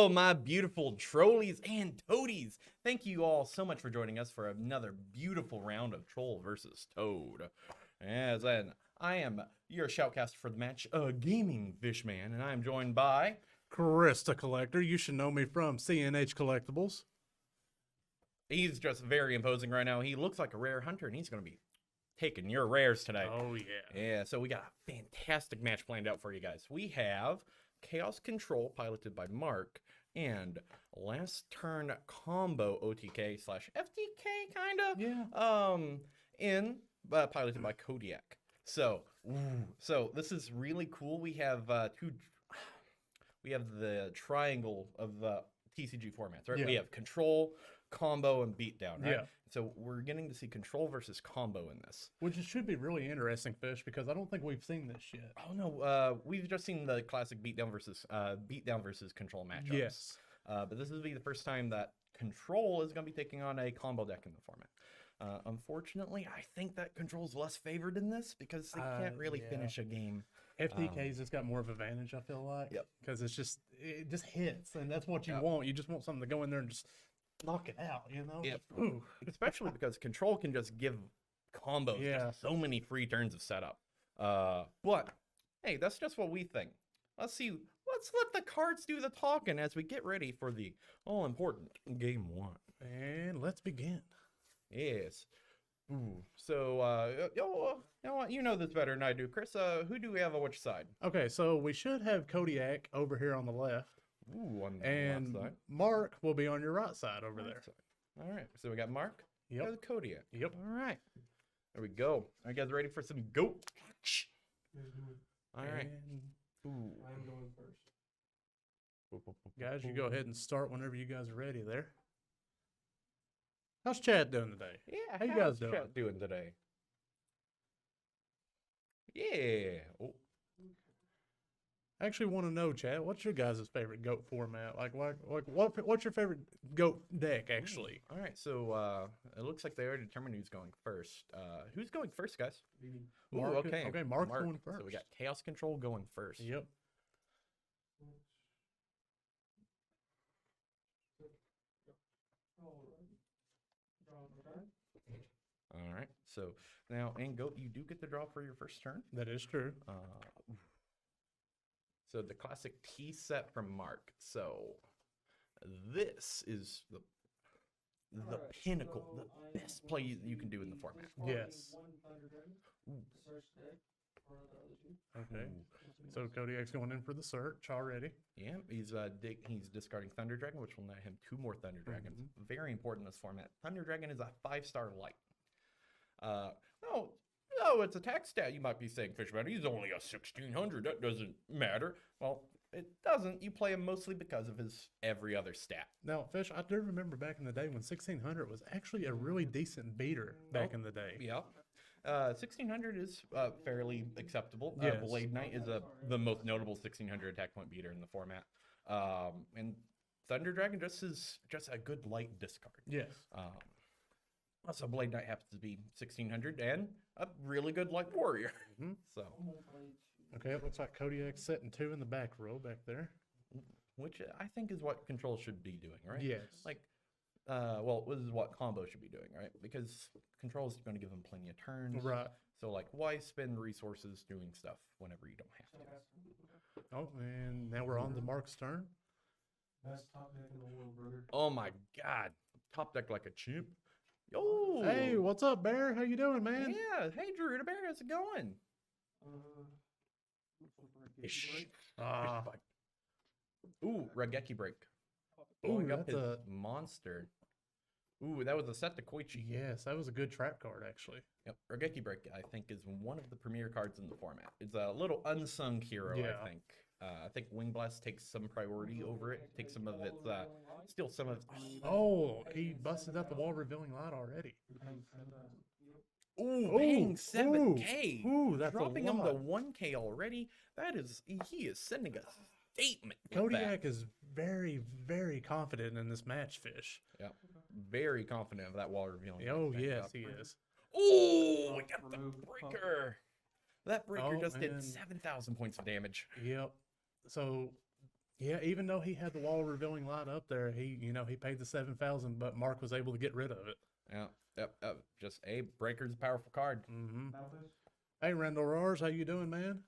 Hello, my beautiful trolleys and toadies. Thank you all so much for joining us for another beautiful round of Troll versus Toad. As I am your shoutcaster for the match, Gaming Fishman, and I am joined by Krista Collector. You should know me from CNH Collectibles. He's just very imposing right now. He looks like a rare hunter, and he's going to be taking your rares today. Oh, yeah. Yeah, so we got a fantastic match planned out for you guys. We have Chaos Control, piloted by Mark, and Last Turn Combo OTK / FTK, kind of. Yeah. Piloted by Kodiak. So this is really cool. We have we have the triangle of the TCG formats, right? Yeah. We have Control, Combo, and Beatdown, right? Yeah. So we're getting to see Control versus Combo in this. Which should be really interesting, Fish, because I don't think we've seen this yet. Oh no, we've just seen the classic Beatdown versus Control matchups. Yes. But this will be the first time that Control is going to be taking on a combo deck in the format. Unfortunately, I think that Control's less favored in this because they can't really finish a game. FTK's just got more of an advantage, I feel like. Yep. Because it just hits, and that's what you want. You just want something to go in there and just knock it out, you know? Yep. Especially because Control can just give combos just so many free turns of setup. But hey, that's just what we think. Let's let the cards do the talking as we get ready for the all important game one. And let's begin. Yes. So you know this better than I do, Chris. Who do we have on which side? Okay, so we should have Kodiak over here on the left. On the and left side. Mark will be on your right side over there. All right. So we got Mark. Yep. The Kodiak. Yep. All right. There we go. Are you guys ready for some goat? All right. I'm going first. Guys, you go ahead and start whenever you guys are ready there. How's Chad doing today? Yeah. How you guys how's Chat doing today? Yeah. Oh. I actually want to know, Chad, what's your guys' favorite GOAT format? What's your favorite GOAT deck, actually? All right. So it looks like they already determined who's going first. Who's going first, guys? Ooh, Mark, okay. Okay, Mark's going first. So we got Chaos Control going first. Yep. All right. So now, in GOAT, you do get the draw for your first turn. That is true. So the classic T set from Mark. So this is the pinnacle, the best play you can do in the format. Yes. Okay. So Kodiak's going in for the search already. Yeah, he's discarding Thunder Dragon, which will net him 2 more Thunder Dragons. Very important in this format. Thunder Dragon is a 5-star light. No, it's attack stat. You might be saying, Fishman, he's only a 1600. That doesn't matter. Well, it doesn't. You play him mostly because of his every other stat. Now, Fish, I do remember back in the day when 1600 was actually a really decent beater back in the day. Yeah. 1600 is fairly acceptable. Yes. Blade Knight is the most notable 1600 attack point beater in the format. And Thunder Dragon is just a good light discard. Yes. So Blade Knight happens to be 1600 and a really good light warrior. So, okay, it looks like Kodiak's setting 2 in the back row back there. which I think is what Control should be doing, right? Yes. Like, well, this is what Combo should be doing, right? Because Control is going to give them plenty of turns. Right. So, like, why spend resources doing stuff whenever you don't have to? Oh, and now we're on to Mark's turn. Best top deck in the world, brother. Oh my God! Top deck like a chimp. Yo! Hey, what's up, Bear? How you doing, man? Yeah. Hey, Drew the Bear, how's it going? Ooh, Rageki Break. Blowing up his monster. Ooh, that was a set to Koichi. Yes, that was a good trap card, actually. Yep, Rageki Break, I think, is one of the premier cards in the format. It's a little unsung hero, I think. I think Wing Blast takes some priority over it. Takes some of its, steal some of its... Oh, he busted out the wall revealing light already. Ooh, paying 7K. Ooh, that's dropping a him lot. to 1K already. That is, he is sending a statement. Kodiak is very, very confident in this match, Fish. Yep, very confident of that wall revealing. Oh, yes, he is. Oh, we got the breaker. That breaker just did and 7,000 points of damage. Yep. So Yeah, even though he had the wall revealing light up there, he paid the 7,000, but Mark was able to get rid of it. Yeah, yep. Just Breaker's a powerful card. Mm-hmm. Malthus. Hey, Randall Rars, how you doing, man?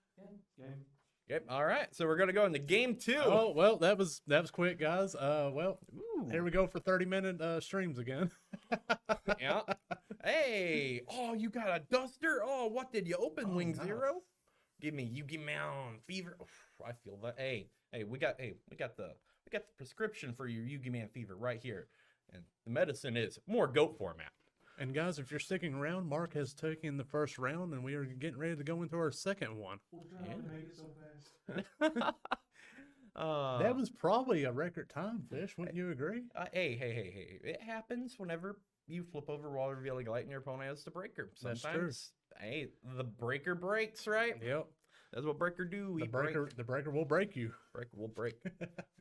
Game. Yep. All right, so we're gonna go into game 2. Oh well, that was quick, guys. Ooh. Here we go for 30-minute streams again. Yeah. Hey. Oh, you got a duster. Oh, what did you open? Wing nice. Zero. Give me Yu-Gi-Man Fever. Oof, I feel that. Hey, we got the prescription for your Yu-Gi-Man Fever right here, and the medicine is more goat format. And guys, if you're sticking around, Mark has taken the first round, and we are getting ready to go into our second one. We'll try not to make it so fast. That was probably a record time, Fish. Wouldn't you agree? Hey. It happens whenever you flip over while revealing light and your opponent has the breaker. That's Sometimes, hey, the breaker breaks, right? Yep. That's what breaker do. The breaker will break you. Breaker will break.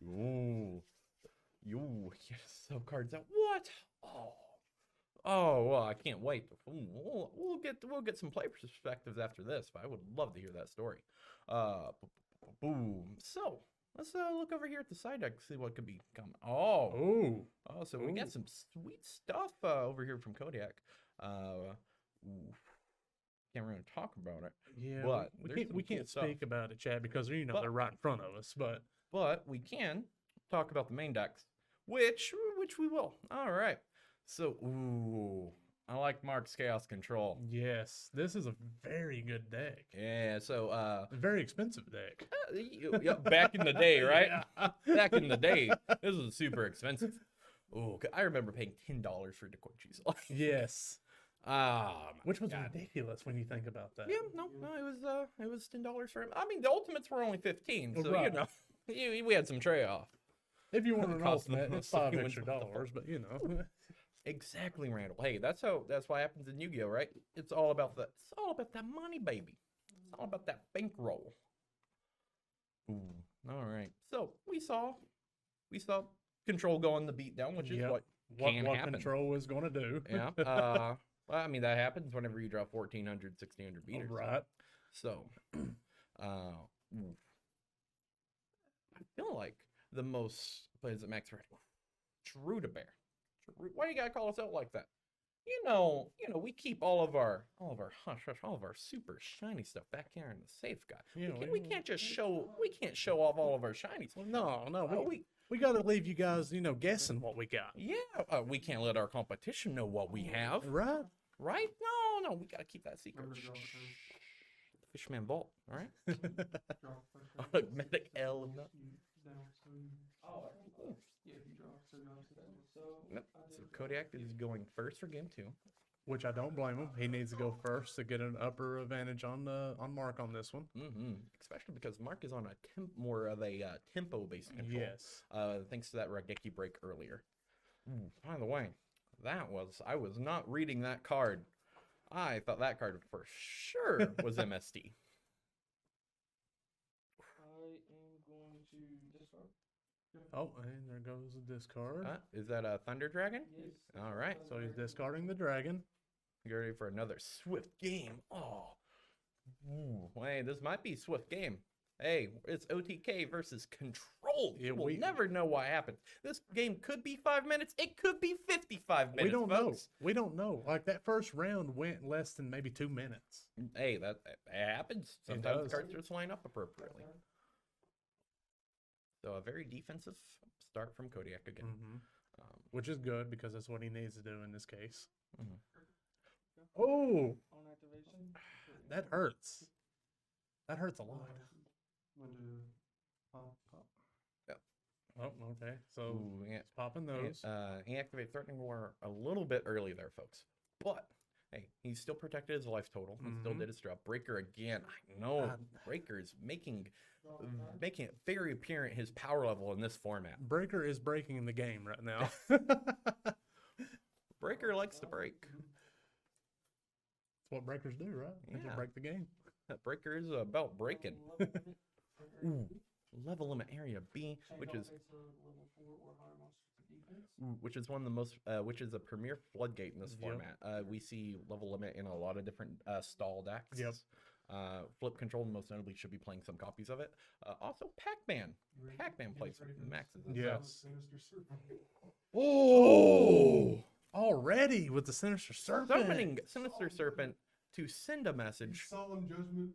Ooh. Yes, so cards out. What? Oh, well, I can't wait. Ooh, we'll get some play perspectives after this, but I would love to hear that story. Boom. So let's look over here at the side deck, see what could be coming. Oh, so we got some sweet stuff over here from Kodiak. Can't really talk about it. Yeah, but we can't speak about it, Chad, because they're right in front of us. But we can talk about the main decks, which we will. All right. So, I like Mark's Chaos Control. Yes, this is a very good deck. Yeah, so A very expensive deck. back in the day, right? Yeah. Back in the day, this was super expensive. Oh, I remember paying $10 for Dequoichi's. Yes. Which was ridiculous when you think about that. Yeah, no, it was $10 for him. I mean, the ultimates were only 15, so right. we had some trade-off. If you want an Cost ultimate, them it's so $5 you went extra with the dollars, but Exactly, Randall. Hey, that's what happens in Yu-Gi-Oh, right? It's all about that money, baby. It's all about that bankroll. Ooh. All right. So we saw Control go on the beatdown, which is what happen. Control was going to do. Yeah. Well, I mean, that happens whenever you draw 1,400, 1,600 beaters. Right. So, I feel like the most plays at max rating. Drew to bear. Why you gotta call us out like that? You know, we keep all of our super shiny stuff back here in the safe, guy. Yeah, we can't show off all of our shinies. Well, no, we got to leave you guys, guessing what we got. Yeah, we can't let our competition know what we have. Right? Right? No, we gotta keep that secret. Fishman Vault, all right? Automatic L. So Kodiak is going first for game 2. Which I don't blame him. He needs to go first to get an upper advantage on Mark on this one. Mm-hmm. Especially because Mark is on more of a tempo-based control. Yes. Thanks to that Raigeki break earlier. By the way, I was not reading that card. I thought that card for sure was MST. I am going to discard. Oh, and there goes the discard. Is that a Thunder Dragon? Yes. All right. So he's discarding the dragon. Get ready for another swift game. Oh. Hey, this might be swift game. Hey, it's OTK versus Control. Yeah, we'll never know what happens. This game could be 5 minutes. It could be 55 minutes. We don't folks. know. We don't know. Like that first round went less than maybe 2 minutes. Hey, that happens. Sometimes cards just line up appropriately. So a very defensive start from Kodiak again. Mm-hmm. Which is good because that's what he needs to do in this case. Mm-hmm. Oh! On activation. That hurts. That hurts a lot. Yep. Oh, okay. So yeah. it's popping those. He activated Threatening War a little bit early there, folks. But hey, he still protected his life total. He still did his job. Breaker again. I know Breaker is making it very apparent his power level in this format. Breaker is breaking the game right now. Breaker likes to break. That's what breakers do, right? They just break the game. That Breaker is about breaking. Ooh, level limit area B, which is one of the most, which is a premier floodgate in this format. We see level limit in a lot of different stall decks. Yep. Flip Control most notably should be playing some copies of it. Also, Pac-Man. Pac-Man plays maxes. Yes. Sinister Serpent. Oh! Already with the Sinister Serpent. Summoning Sinister Serpent to send a message. Solemn judgment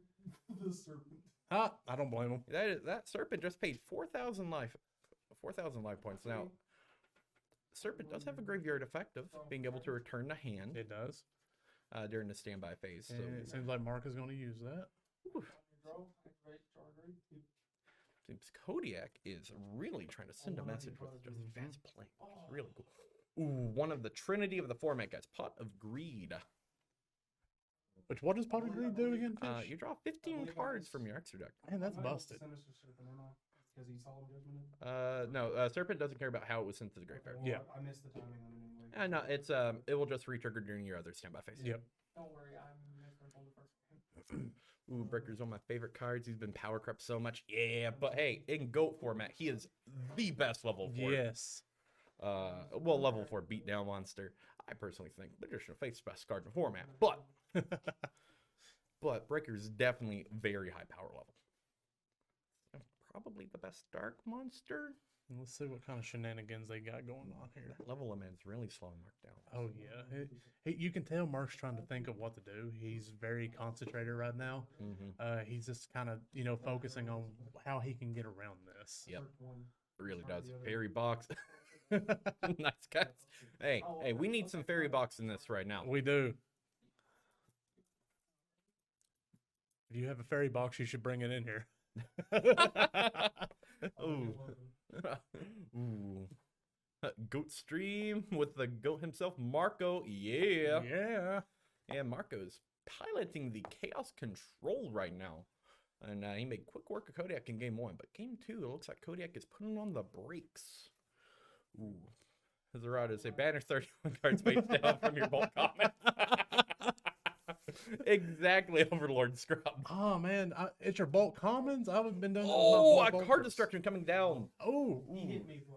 of the serpent. Ah, I don't blame him. That serpent just paid 4,000 life points. Now, serpent does have a graveyard effect of being able to return to hand It does. during the standby phase. So And it seems like Mark is going to use that. Draw, activate, charge, seems Kodiak is really trying to send a message with just fast playing. It's really cool. Ooh, one of the Trinity of the format guys, Pot of Greed. Which, what does Pot of Greed do again, Fish? You draw 15 cards from your extra deck. Man, that's busted. Sinister Serpent, am I? Because he's solemn judgment. No, Serpent doesn't care about how it was sent to the graveyard. Yeah. I missed the timing on it anyway. No, it's it will just retrigger during your other standby phase. Yep. Don't worry, I missed on the first game. Ooh, Breaker's one of my favorite cards. He's been power crept so much. Yeah, but hey, in GOAT format, he is the best level 4. Yes. Well, level 4 beatdown monster. I personally think Magician of Faith's best card in the format, but Breaker's definitely very high power level. Probably the best dark monster. Let's see what kind of shenanigans they got going on here. That level limit's really slowing Mark down. Oh, yeah. You can tell Mark's trying to think of what to do. He's very concentrated right now. Mm-hmm. He's just kind of, focusing on how he can get around this. Yep. It really does. Fairy box. Nice guys. Hey, we need some fairy box in this right now. We do. If you have a fairy box, you should bring it in here. Ooh. Ooh. Goat stream with the goat himself, Marco. Yeah. Yeah. And Marco's piloting the Chaos Control right now. And he made quick work of Kodiak in game 1. But game 2, it looks like Kodiak is putting on the brakes. Ooh. Zerada say banner 31 cards face down from your bolt comment. Exactly, Overlord Scrub. Oh, man. It's your bulk commons? I haven't been doing that with my Oh, bulk a card bulkers. destruction coming down. Oh. He hit me for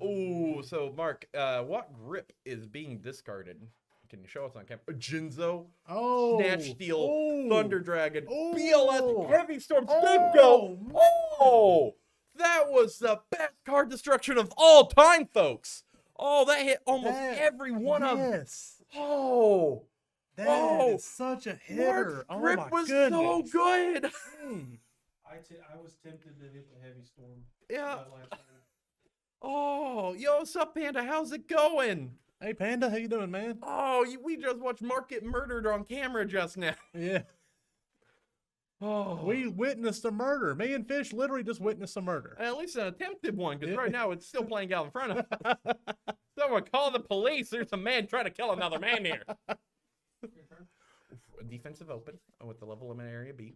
Oh, so Mark, what grip is being discarded? Can you show us on camera? Jinzo, Oh. Snatch Steel, Oh. Thunder Dragon, Oh. BLS, Heavy Storm, Oh. Scapegoat. Oh, that was the best card destruction of all time, folks. Oh, that hit almost every one of them. Yes. Oh, That is such a hitter. Mark's Oh, grip my was goodness. so good. Dang. I was tempted to hit the heavy storm. Yeah. that last turn. Oh, yo, what's up, Panda? How's it going? Hey, Panda, how you doing, man? Oh, we just watched Mark get murdered on camera just now. Yeah. Oh, We witnessed a murder. Me and Fish literally just witnessed a murder. at least an attempted one, because Yeah. right now it's still playing out in front of us. Someone call the police. There's a man trying to kill another man here. Your turn. A defensive open with the level limit area B.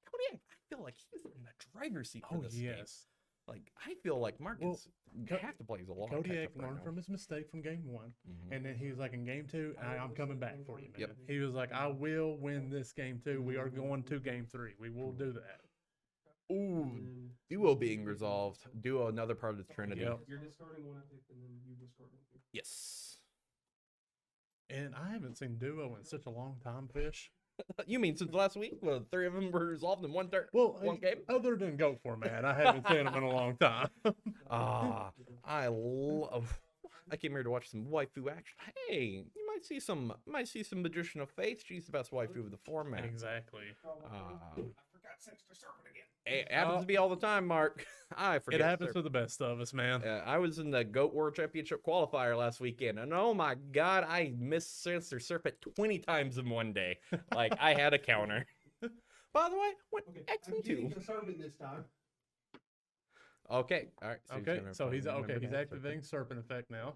Kodiak, I feel like he's in the driver's seat for Oh, this game. yes. Like, I feel like Mark Well, is Co- have to play a long Kodiak catch-up right learned now. from his mistake from game 1. Mhm. And then he was like, in game 2, I'm coming back for you, man. Yep. He was like, I will win this game 2. We are going to game 3. We will do that. Ooh, And duo being resolved. Duo, another part of the Trinity. Yep. you're discarding one I picked, and then you discard one too. Yes. And I haven't seen Duo in such a long time, Fish. You mean since last week? Well, 3 of them were resolved in one turn. Well, One game? other than GOAT format, I haven't seen him in a long time. Ah, I love. I came here to watch some waifu action. Hey, you might see some Magician of Faith. She's the best waifu of the format. Exactly. Ah, I forgot Sinister Serpent again. it happens to me all the time, Mark. I forget. It happens sir. to the best of us, man. I was in the GOAT World Championship qualifier last weekend, and oh my god, I missed Sinister Serpent 20 times in one day. Like, I had a counter. By the way, what Okay, X I'm and getting 2? the serpent this time. Okay, all right. Okay, so he's remember he's that activating Serpent effect now.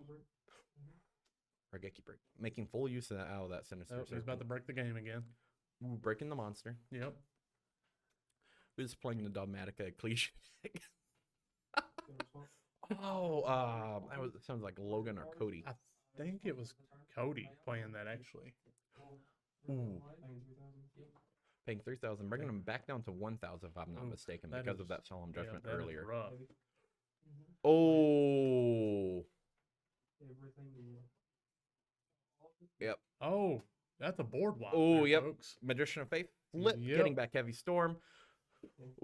Regeki break, making full use of that Sinister Oh, Serpent. he's about to break the game again. Ooh, breaking the monster. Yep. Who's playing the Dogmatica cliche? So Oh, that sounds like Logan or Cody. I think it was Cody playing that actually. Ooh. paying 3,000. Yep. Paying 3,000, bringing him back down to 1,000 if I'm not Ooh, mistaken, that because of is- that solemn judgment that is earlier. rough. Heavy. Oh, Everything you want. yep. Oh, That's a boardwalk. Oh, there, yep. folks. Magician of Faith, flip, Yep. getting back Heavy Storm.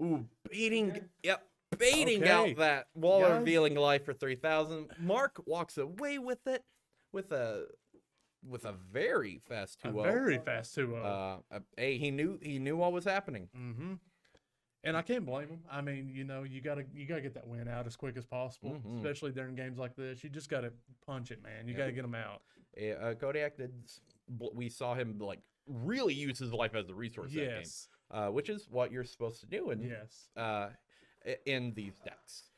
Ooh, baiting, Okay. baiting Okay. out that wall Guys. revealing life for 3,000. Mark walks away with it with a very fast A 2-0. very fast 2-0. Hey, he knew what was happening. Mm-hmm. And I can't blame him. I mean, you know, you gotta get that win out as quick as possible, Mhm. especially during games like this. You just gotta punch it, man. You gotta get them out. Kodiak did. We saw him like really use his life as a resource that Yes. game, which is what you're supposed to do Yes. in these decks.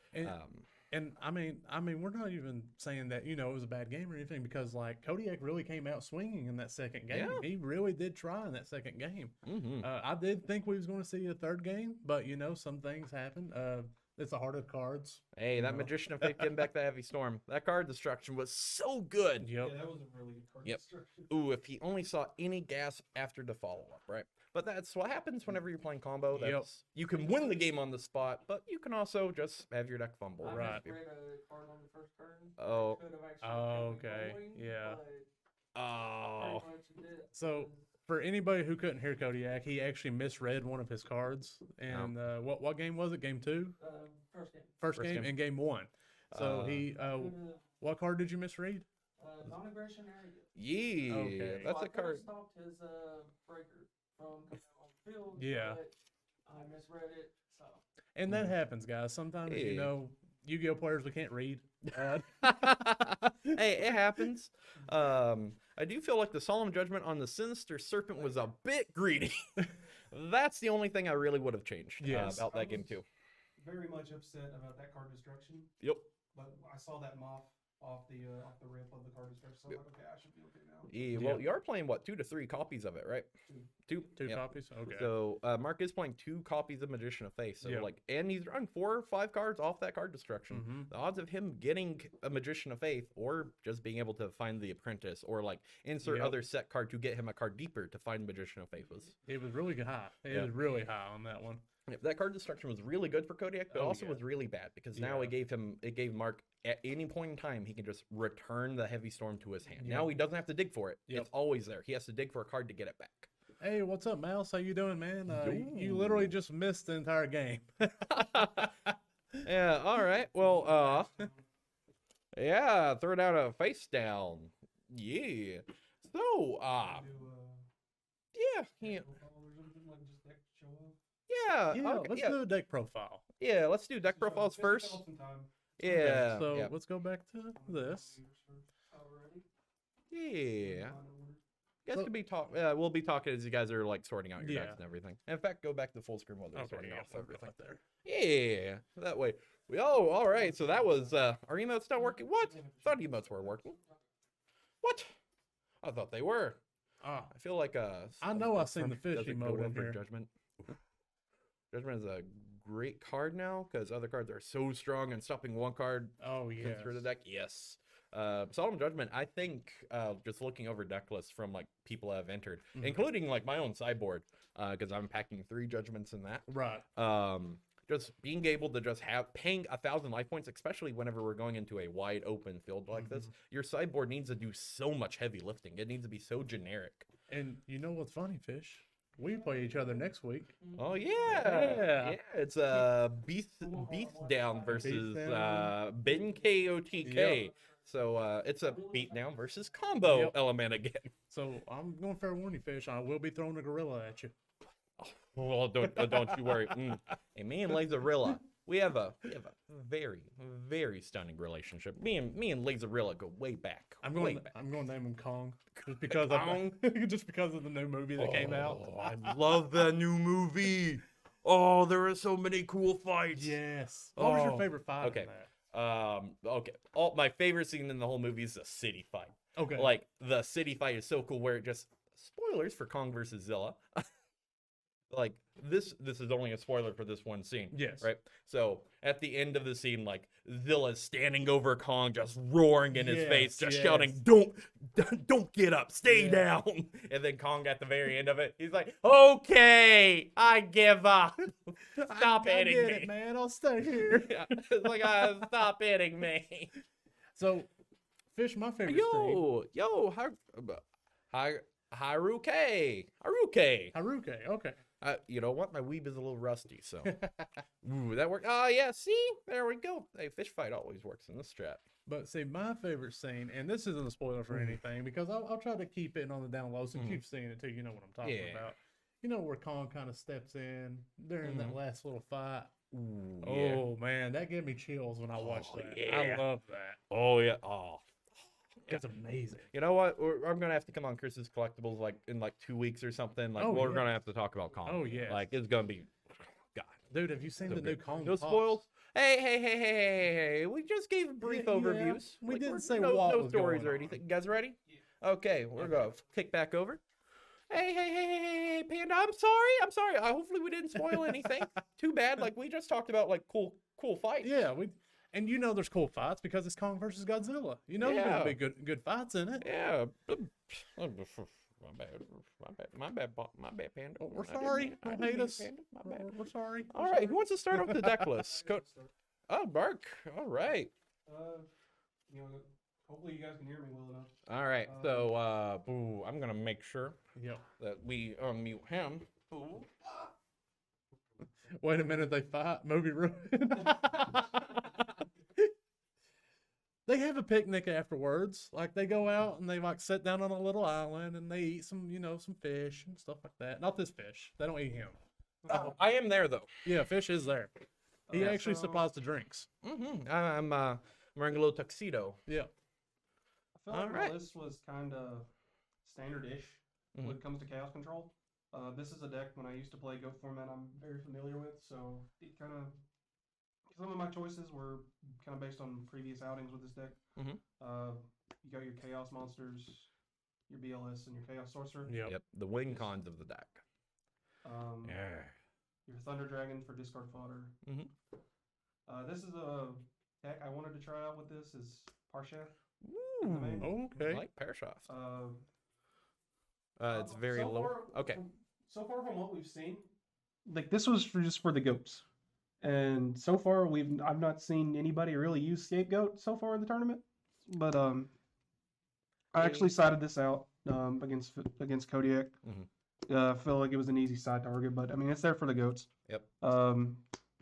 And I mean, we're not even saying that, you know, it was a bad game or anything, because like Kodiak really came out swinging in that second game. Yeah. He really did try in that second game. Mhm. I did think we was going to see a third game, but you know, some things happen. It's the heart of cards. Hey, that know. Magician of Faith getting back the Heavy Storm. That card destruction was so good. Yep. Yeah, that was a really good card Yep. destruction. Ooh, if he only saw any gas after the follow-up, right? But that's what happens whenever you're playing combo. Yep. That's, you can win the game on the spot, but you can also just have your deck fumble. I Right. misread a card on the first turn. Oh. Could have actually Oh, kept me okay. going, Yeah. but Oh. pretty much it did. So for anybody who couldn't hear Kodiak, he actually misread one of his cards. And what game was it? Game 2? First game. First First game game. and game 1. So he Could've, what card did you misread? non-aggression area. Yeah, Okay. that's I a could've card. stopped his breaker from coming out on the field. Yeah. But I misread it, so. And that happens, guys. Sometimes, you Hey. know, Yu-Gi-Oh players, we can't read. Hey, it happens. I do feel like the Solemn Judgment on the Sinister Serpent was a bit greedy. That's the only thing I really would have changed Yes. about I that game was too. Very much upset about that card destruction, Yep. but I saw that moth off the rip of the card destruction, so I'm like, okay, I should be okay now. Yeah, well, Yeah. you are playing what, 2 to 3 copies of it, right? Two. Two Yep. copies? Okay. So Mark is playing 2 copies of Magician of Faith. So Yep. like, and he's drawing 4 or 5 cards off that card destruction. Mhm. The odds of him getting a Magician of Faith, or just being able to find the Apprentice, or like insert Yep. other set card to get him a card deeper to find Magician of Faith was. It was really high. It Yeah. was really high on that one. Yep, that card destruction was really good for Kodiak, but Oh, also yeah. was really bad because now Yeah. it gave Mark at any point in time he can just return the Heavy Storm to his hand. Yep. Now he doesn't have to dig for it; Yep. it's always there. He has to dig for a card to get it back. Hey, what's up, Mouse? How you doing, man? You Yo. literally just missed the entire game. Yeah. All right. Well. Yeah. Throw down a face down. Yeah. So. Yeah. Yeah. Yeah. Yeah, Okay, let's yeah. do a deck profile. Yeah. Let's do deck profiles first. Okay, Yeah. so yeah. let's go back to this. Yeah. You guys So- could be talk. We'll be talking as you guys are like sorting out your Yeah. decks and everything. In fact, go back to full screen while they're Okay, sorting yeah, off we'll go everything. out there. Yeah, that way. All right. So that was our emotes not working. What? Thought emotes were working. What? I thought they were. Ah, I feel like I know I've seen the fish doesn't emote go in for here. Judgment. Judgment is a great card now because other cards are so strong and stopping one card oh yeah. through the deck. Yes. Solemn Judgment, I think just looking over deck lists from like people that have entered, Mhm. including like my own sideboard, because I'm packing 3 judgments in that. Right. Just being able to just paying 1,000 life points, especially whenever we're going into a wide open field like this, your sideboard needs to do so much heavy lifting. It needs to be so generic. And you know what's funny, Fish? We play each other next week. Oh yeah, Yeah. It's Beast Down versus Down. Ben KOTK. Yep. So it's a beatdown versus combo Yep. element again. So I'm going fair warn you, Fish. I will be throwing a gorilla at you. Well, don't you worry. Hey, me and Lazarilla, we have a very very stunning relationship. Me and Lazarilla go way back. I'm way going. back. I'm going to name him Kong, just because Kong? of just because of the new movie that came out. Oh, I love that new movie. Oh, there are so many cool fights. Yes. What was your Oh, favorite fight? okay. In that? Okay. My favorite scene in the whole movie is the city fight. Okay. Like the city fight is so cool where it just spoilers for Kong versus Zilla. Like this is only a spoiler for this one scene. Yes. Right. So at the end of the scene, like Zilla's standing over Kong, just roaring in his Yes, face, just yes. shouting, "Don't get up, stay Yeah. down." And then Kong at the very end of it, he's like, "Okay, I give up. Stop I hitting get me, it, man. I'll stay here. Yeah. It's like, stop hitting me." So, Fish, my favorite scene. Yo, how Haruke. Haruke. Okay. You know what? My weeb is a little rusty, so. Ooh, that worked. Oh, yeah, see? There we go. Hey, fish fight always works in this strat. But see, my favorite scene, and this isn't a spoiler for anything, because I'll try to keep it on the down low since you've seen it too. You know what I'm talking about. You know where Kong kind of steps in during that last little fight. Ooh, Oh man, that gave me chills when I watched that. yeah. I love that. Oh, yeah. Oh. It's amazing. You know what? I'm gonna have to come on Chris's Collectibles like in like 2 weeks or something. Like we're gonna have to talk about Kong. Oh, yeah. Like it's gonna be, God, Dude, have you seen the new Kong? no Pops? spoils. Hey! We just gave brief overviews. We Like, didn't say no what was stories going or on. anything. You guys ready? Okay, we're gonna kick back over. Hey, Panda! I'm sorry. Hopefully we didn't spoil anything. Too bad. Like we just talked about like cool fights. Yeah, and you know there's cool fights because it's Kong versus Godzilla. You know there's gonna be good fights in it. Yeah. My bad, Panda. We're I didn't sorry. mean- I Don't didn't hate mean us. Panda. My bad. We're sorry. All right, who wants to start off the deck list? Oh, Mark. All right. You know, hopefully you guys can hear me well enough. All right. So, I'm gonna make sure Yep. that we unmute him. Ooh. Wait a minute, they fight. Movie ruined. They have a picnic afterwards. Like they go out and they like sit down on a little island and they eat some fish and stuff like that. Not this fish. They don't eat him. Oh, I am there though. Yeah, fish is there. He actually supplies the drinks. I'm wearing a little tuxedo. Yeah. I feel like Alright. my list was kind of standard-ish when it comes to chaos control. This is a deck when I used to play Goat format I'm very familiar with, so it kind of some of my choices were kind of based on previous outings with this deck. Mhm. You got your chaos monsters, your BLS, and your chaos sorcerer. Yep. The wing cons of the deck. Your thunder dragon for discard fodder. Mhm. This is a deck I wanted to try out with. This is Parshath. Ooh. Okay. I like Parashaft. It's So very low. far- Okay. So far from what we've seen, like this was just for the goats, and so far I've not seen anybody really use scapegoat so far in the tournament. But I actually sided this out against Kodiak. I feel like it was an easy side target, but I mean it's there for the goats. Yep.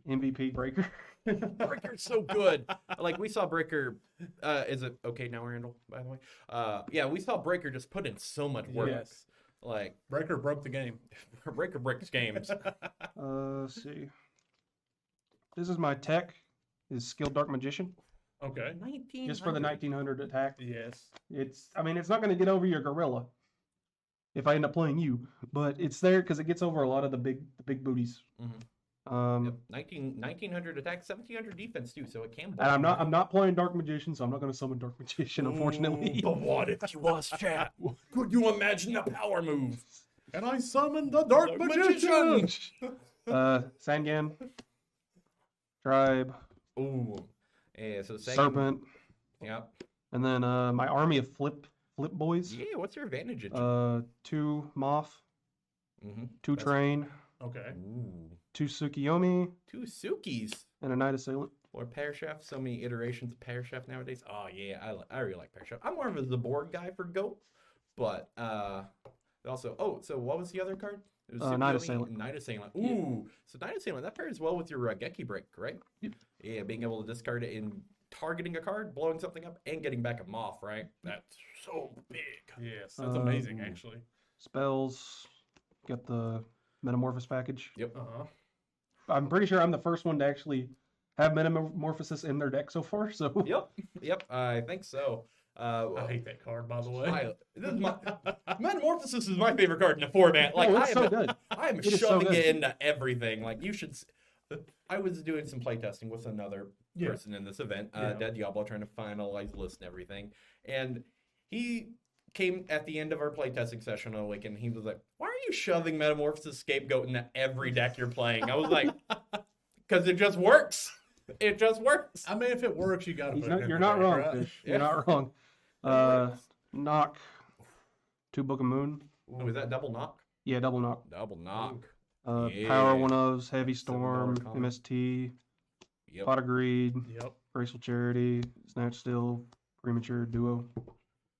MVP Breaker. Breaker's so good. Like we saw Breaker. Is it okay now, Randall? By the way. Yeah, we saw Breaker just put in so much work. Yes. Like Breaker broke the game. Breaker breaks games. Let's see. This is my tech. Is Skilled Dark Magician. Okay. 19. Just for the 1900 attack. Yes. It's not going to get over your gorilla if I end up playing you, but it's there because it gets over a lot of the big booties. Yep. 1900 attack, 1700 defense too, so it can. And I'm not playing Dark Magician, so I'm not going to summon Dark Magician, unfortunately. But what if you was, chat? Could you imagine the power move? And I summoned the Dark Magician! Sangam, Tribe, Ooh, yeah. So Serpent, Yep. and then my army of flip boys. Yeah. What's your advantage? 2 Moth, Mm-hmm. 2 Train, Okay. Ooh. 2 Tsukiyomi, 2 Sukis. and a Night Assailant. Or Parashaft. So many iterations of Parashaft nowadays. Oh yeah, I really like Parashaft. I'm more of a Zaborg guy for Goat, but also so what was the other card? It was Night Tsukiyomi Assailant. and Night Assailant. Ooh, so Night Assailant that pairs well with your Geki Break, right? Yep. Yeah, being able to discard it in targeting a card, blowing something up, and getting back a Moth, right? That's so big. Yes, that's amazing, actually. Spells, got the Metamorphosis package. Yep. I'm pretty sure I'm the first one to actually have Metamorphosis in their deck so far. So Yep. I think so. I hate that card, by the way. This is Metamorphosis is my favorite card in the format. Like it's so good. I am It is so shoving good. it into everything. Like you should. I was doing some playtesting with another person in this event, Dead Diablo, trying to finalize list and everything, and he came at the end of our playtesting session on Awaken. He was like, "Why are you shoving Metamorphosis Scapegoat into every deck you're playing?" I was like, "Because it just works. It just works." I mean, if it works, you got to put it in You're the not deck, wrong, right? Fish. You're not wrong. Knock, 2 Book of Moon. Ooh, is that double knock? Yeah, double knock. Double knock. Yeah. Power one ofs, Heavy $7 Storm, common. MST, Yep. Pot of Greed, Yep. Graceful Charity, Snatch Still, Premature Duo.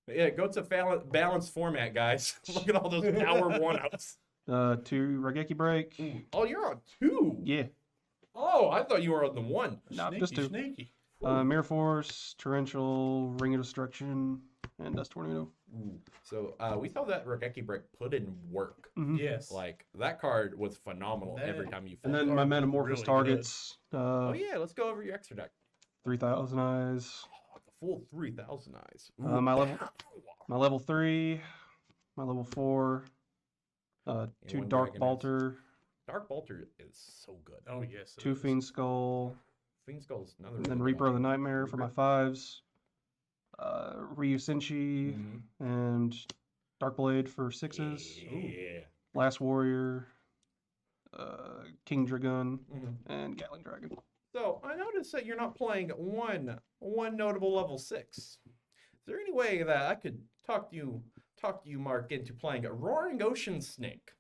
Yeah, go to balanced format, guys. Look at all those power 1-ups. 2 Regeki break. Oh, you're on 2. Yeah. Oh, I thought you were on the 1. No, Sneaky, just 2. Sneaky. Mirror Force, Torrential, Ring of Destruction, and Dust Tornado. Ooh. So we saw that Regeki break put in work. Mhm. Yes. Like that card was phenomenal That- every time you. And flipped then it. my Card was Metamorphosis really targets. Oh yeah, let's go over your extra deck. 3,000 Eyes. Oh, the full 3,000 eyes. My level 3, my level 4, 2 one Dark Dragoness. Bolter, Dark Bolter is so good. Oh yes. it 2 is. Fiend Skull, Fiend Skull's another. and then really Reaper of the good Nightmare for my 5s, Ryu Senshi, one. and Dark Blade for 6s, Yeah. Last Warrior, King Dragon, Mhm. and Gatling Dragon. So I noticed that you're not playing one notable level 6. Is there any way that I could talk to you, Mark, into playing a Roaring Ocean Snake?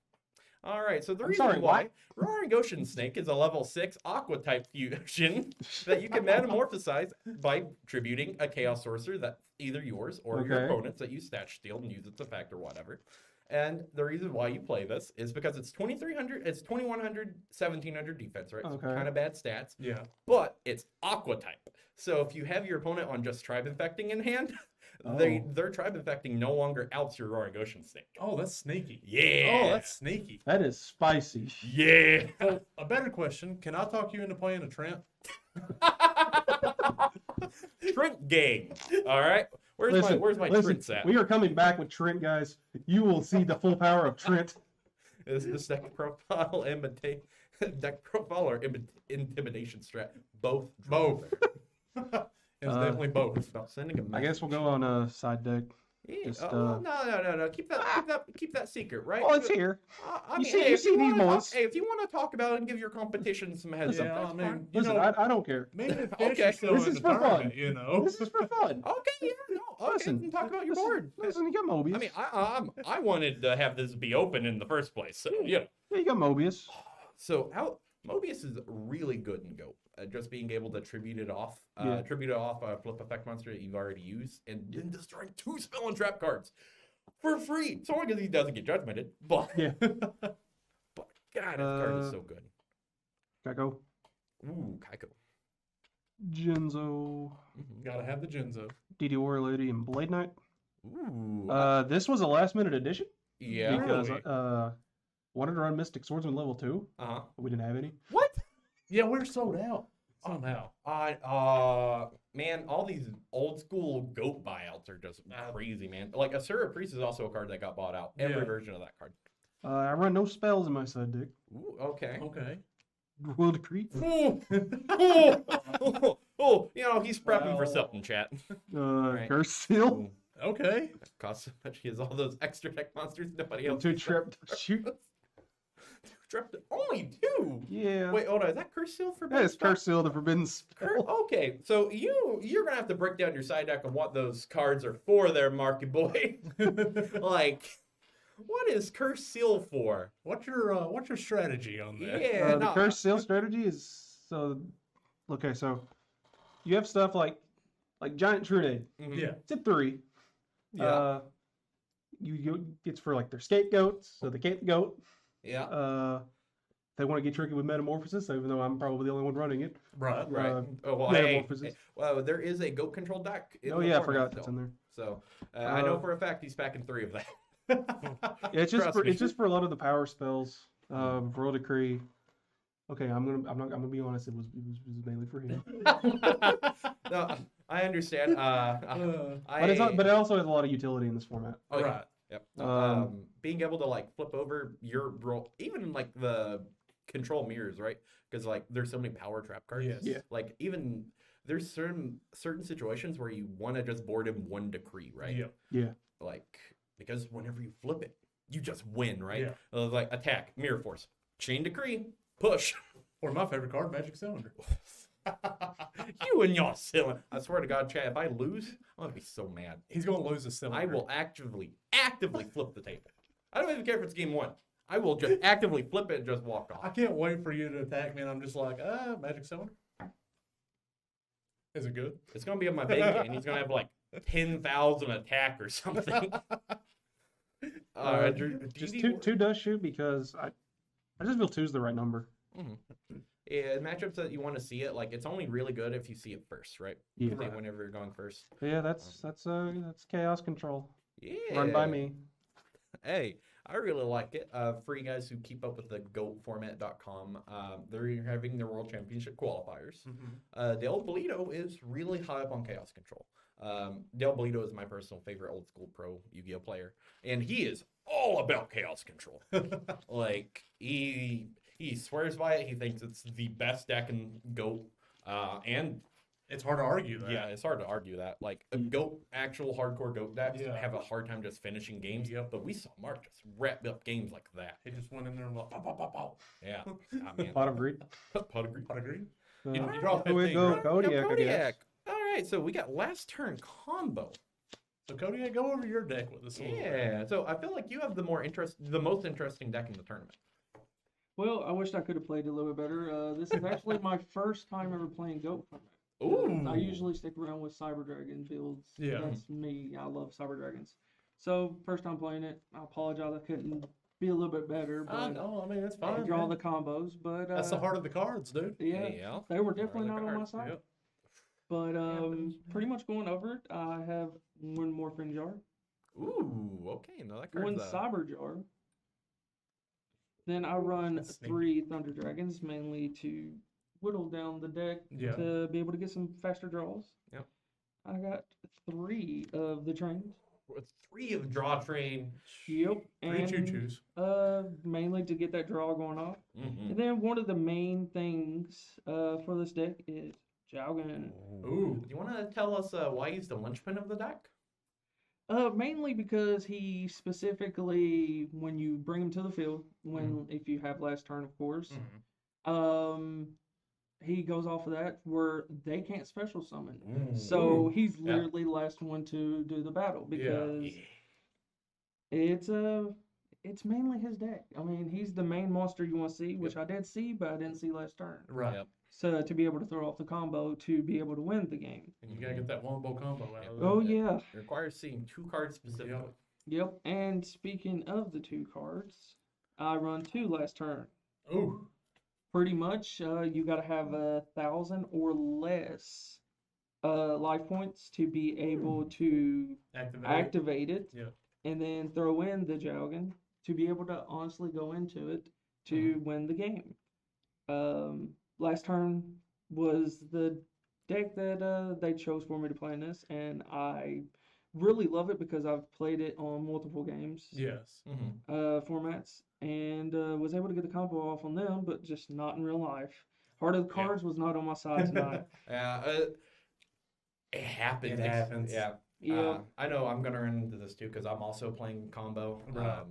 All right, so the I'm reason sorry, why Roaring Ocean Snake is a level 6 Aqua type fusion that you can metamorphosize by tributing a Chaos Sorcerer that's either yours or your Okay. opponent's that you stat steal and use its effect or whatever. And the reason why you play this is because it's 2,300, it's 2,100, 1,700 defense, right? Okay. So kind of bad stats, Yeah. but it's Aqua type. So if you have your opponent on just Tribe Infecting in hand, Oh. their Tribe Infecting no longer outs your Roaring Ocean Snake. Oh, that's sneaky. Yeah. Oh, that's sneaky. That is spicy. Yeah. So, a better question: can I talk you into playing a Trent? Trent gang. All right. Where's my Trent's at? We are coming back with Trent, guys. You will see the full power of Trent. Is this deck profile or intimidation strat? Both. Both. It's definitely both. Stop sending a I message. guess we'll go on a side deck. Yeah. just, No. Keep that secret, right? Oh, it's here. I You mean, see- hey, you if see these wanna talk- boys. Hey, if you want to talk about it and give your competition some heads Yeah, up, that's I mean, fine. you Listen, know, I don't care. me and Okay, Fish are still this in is the for fun. tournament, you know. This is for fun. Okay, yeah, no, okay, Listen, you can talk about your listen, board. Listen, you got Mobius. I mean, I wanted to have this be open in the first place, so you know. yeah, you got Mobius. So Mobius is really good in Go. Just being able to tribute it off a flip effect monster that you've already used, and then destroying 2 spell and trap cards for free, so long as he doesn't get judgmented. But Yeah. but God, this card is so good. Gecko. Ooh, Kaiko. Genzo. Gotta have the Genzo. DD Warrior Lady and Blade Knight. Ooh, This was a last minute addition yeah. because Really? wanted to run Mystic Swordsman level 2, Uh-huh. but we didn't have any. What? Yeah, we're sold out somehow. Man, all these old school goat buyouts are just crazy, man. Like Asura Priest is also a card that got bought out. Every Yeah. version of that card. I run no spells in my side deck. Ooh, okay. Okay. Will Decree. Oh, you know, he's prepping for Well. something, chat. Right. Curse Seal. Ooh, Okay. costs so much. He has all those extra deck monsters nobody else. Two can trip. Shoot. Only 2. Yeah. Wait, hold on. Is that Curse Seal for Yeah, it's Spell? Curse Seal, the Forbidden Spell. Okay, so you're gonna have to break down your side deck on what those cards are for, there, Marky boy. Like, what is Curse Seal for? What's your strategy on that? Yeah, The Curse Seal strategy is so. Okay, so you have stuff like Giant Trunade. Mhm. Yeah. It's at 3. Yeah. It's for like their scapegoats, so they cape the goat. Yeah. They want to get tricky with Metamorphosis, even though I'm probably the only one running it. Right. Right. Oh, well, Metamorphosis. well, there is a goat control deck. In Oh the yeah, I format forgot still. that's in there. So I know for a fact he's packing 3 of that. Yeah, it's just Trust for me. it's just for a lot of the power spells. World Decree. Okay, I'm gonna be honest. It was mainly for him. No, I understand. But it also has a lot of utility in this format. Oh, yeah. Right. Yep. Being able to like flip over your role, even like the control mirrors, right? Because like there's so many power trap cards. Yes. Yeah. Like even there's certain situations where you want to just board him 1 decree, right? Yeah. Yeah. Like because whenever you flip it, you just win, right? Yeah. Like attack, mirror force, chain decree, push. Or my favorite card, Magic Cylinder. You and your cylinder. I swear to God, Chad, if I lose, I'm gonna be so mad. He's gonna lose a cylinder. I will actively flip the table. I don't even care if it's game 1. I will just actively flip it and just walk I off. can't wait for you to attack me, and I'm just like, Magic Cylinder. Is it good? It's gonna be on my bank, and he's gonna have like 10,000 attack or something. Just two does shoot because I just feel 2's the right number. Yeah, matchups that you want to see it, like it's only really good if you see it first, right? Yeah. Right. Whenever you're going first. Yeah, that's chaos control. Yeah. Run by me. Hey, I really like it. For you guys who keep up with the GOATformat.com, they're having their World Championship qualifiers. Del Bolito is really high up on chaos control. Del Bolito is my personal favorite old school pro Yu-Gi-Oh player, and he is all about chaos control. Like he swears by it. He thinks it's the best deck in GOAT, and it's hard to argue that. Yeah, it's hard to argue that. Like a GOAT, actual hardcore GOAT decks have a hard time just finishing games. But we saw Mark just wrap up games like that. He just went in there and like, pow, pow, pow, pow. Yeah. I mean, Pot of greed. Pot of greed. Pot of greed. You draw 15, we go, right? Kodiak, I guess. All right, so we got last turn combo. So Kodiak, go over your deck with us. Yeah. So I feel like you have the most interesting deck in the tournament. Well, I wish I could have played a little bit better. This is actually my first time ever playing GOAT format. Ooh. I usually stick around with Cyber Dragon builds. Yeah. That's me. I love Cyber Dragons. So, first time playing it. I apologize I couldn't be a little bit better. But no, I mean, that's fine. draw the combos. But that's the heart of the cards, dude. Yeah. They were definitely not on my side. Yep. But pretty much going over it, I have one Morphin Jar. Ooh, okay. No, that card's One Cyber Jar. Then I run 3 Thunder Dragons, mainly to whittle down the deck to be able to get some faster draws. Yep. I got 3 of the trains. 3 of draw train. Yep. 3 choo-choos. Mainly to get that draw going off. Mm-hmm. And then one of the main things for this deck is Jowgen. Ooh. Do you want to tell us why he's the linchpin of the deck? Mainly because he specifically, when you bring him to the field, if you have last turn, of course, he goes off of that where they can't special summon. So he's literally the last one to do the battle because it's mainly his deck. I mean, he's the main monster you want to see, which I did see, but I didn't see last turn. Right. Yep. So to be able to throw off the combo to be able to win the game. And you gotta get that wombo combo out of Oh that. yeah. It requires seeing 2 cards specifically. Yep. And speaking of the 2 cards, I run 2 last turn. Ooh. Pretty much, you got to have 1,000 or less life points to be able to activate it, and then throw in the Jowgen to be able to honestly go into it to win the game. Last turn was the deck that they chose for me to play in this, and I really love it because I've played it on multiple games. Yes. Formats, and was able to get the combo off on them, but just not in real life. Heart of the Cards was not on my side tonight. It happens. It happens. Yeah. Yeah. I know I'm going to run into this too because I'm also playing combo. Right.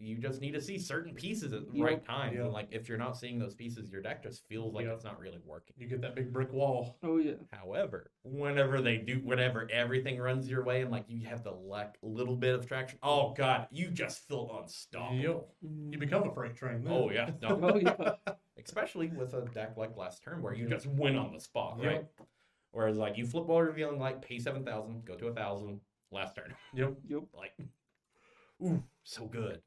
You just need to see certain pieces at the right times. And like if you're not seeing those pieces, your deck just feels like it's not really working. You get that big brick wall. Oh yeah. However, whenever everything runs your way and like you have the little bit of traction, oh god, you just feel unstoppable. You become a freight train then. Oh yeah. No. Oh yeah. Especially with a deck like Last Turn where you just win on the spot, right? Whereas like you flip while revealing, like pay 7,000, go to 1,000, last turn. Yep. Like, ooh, so good.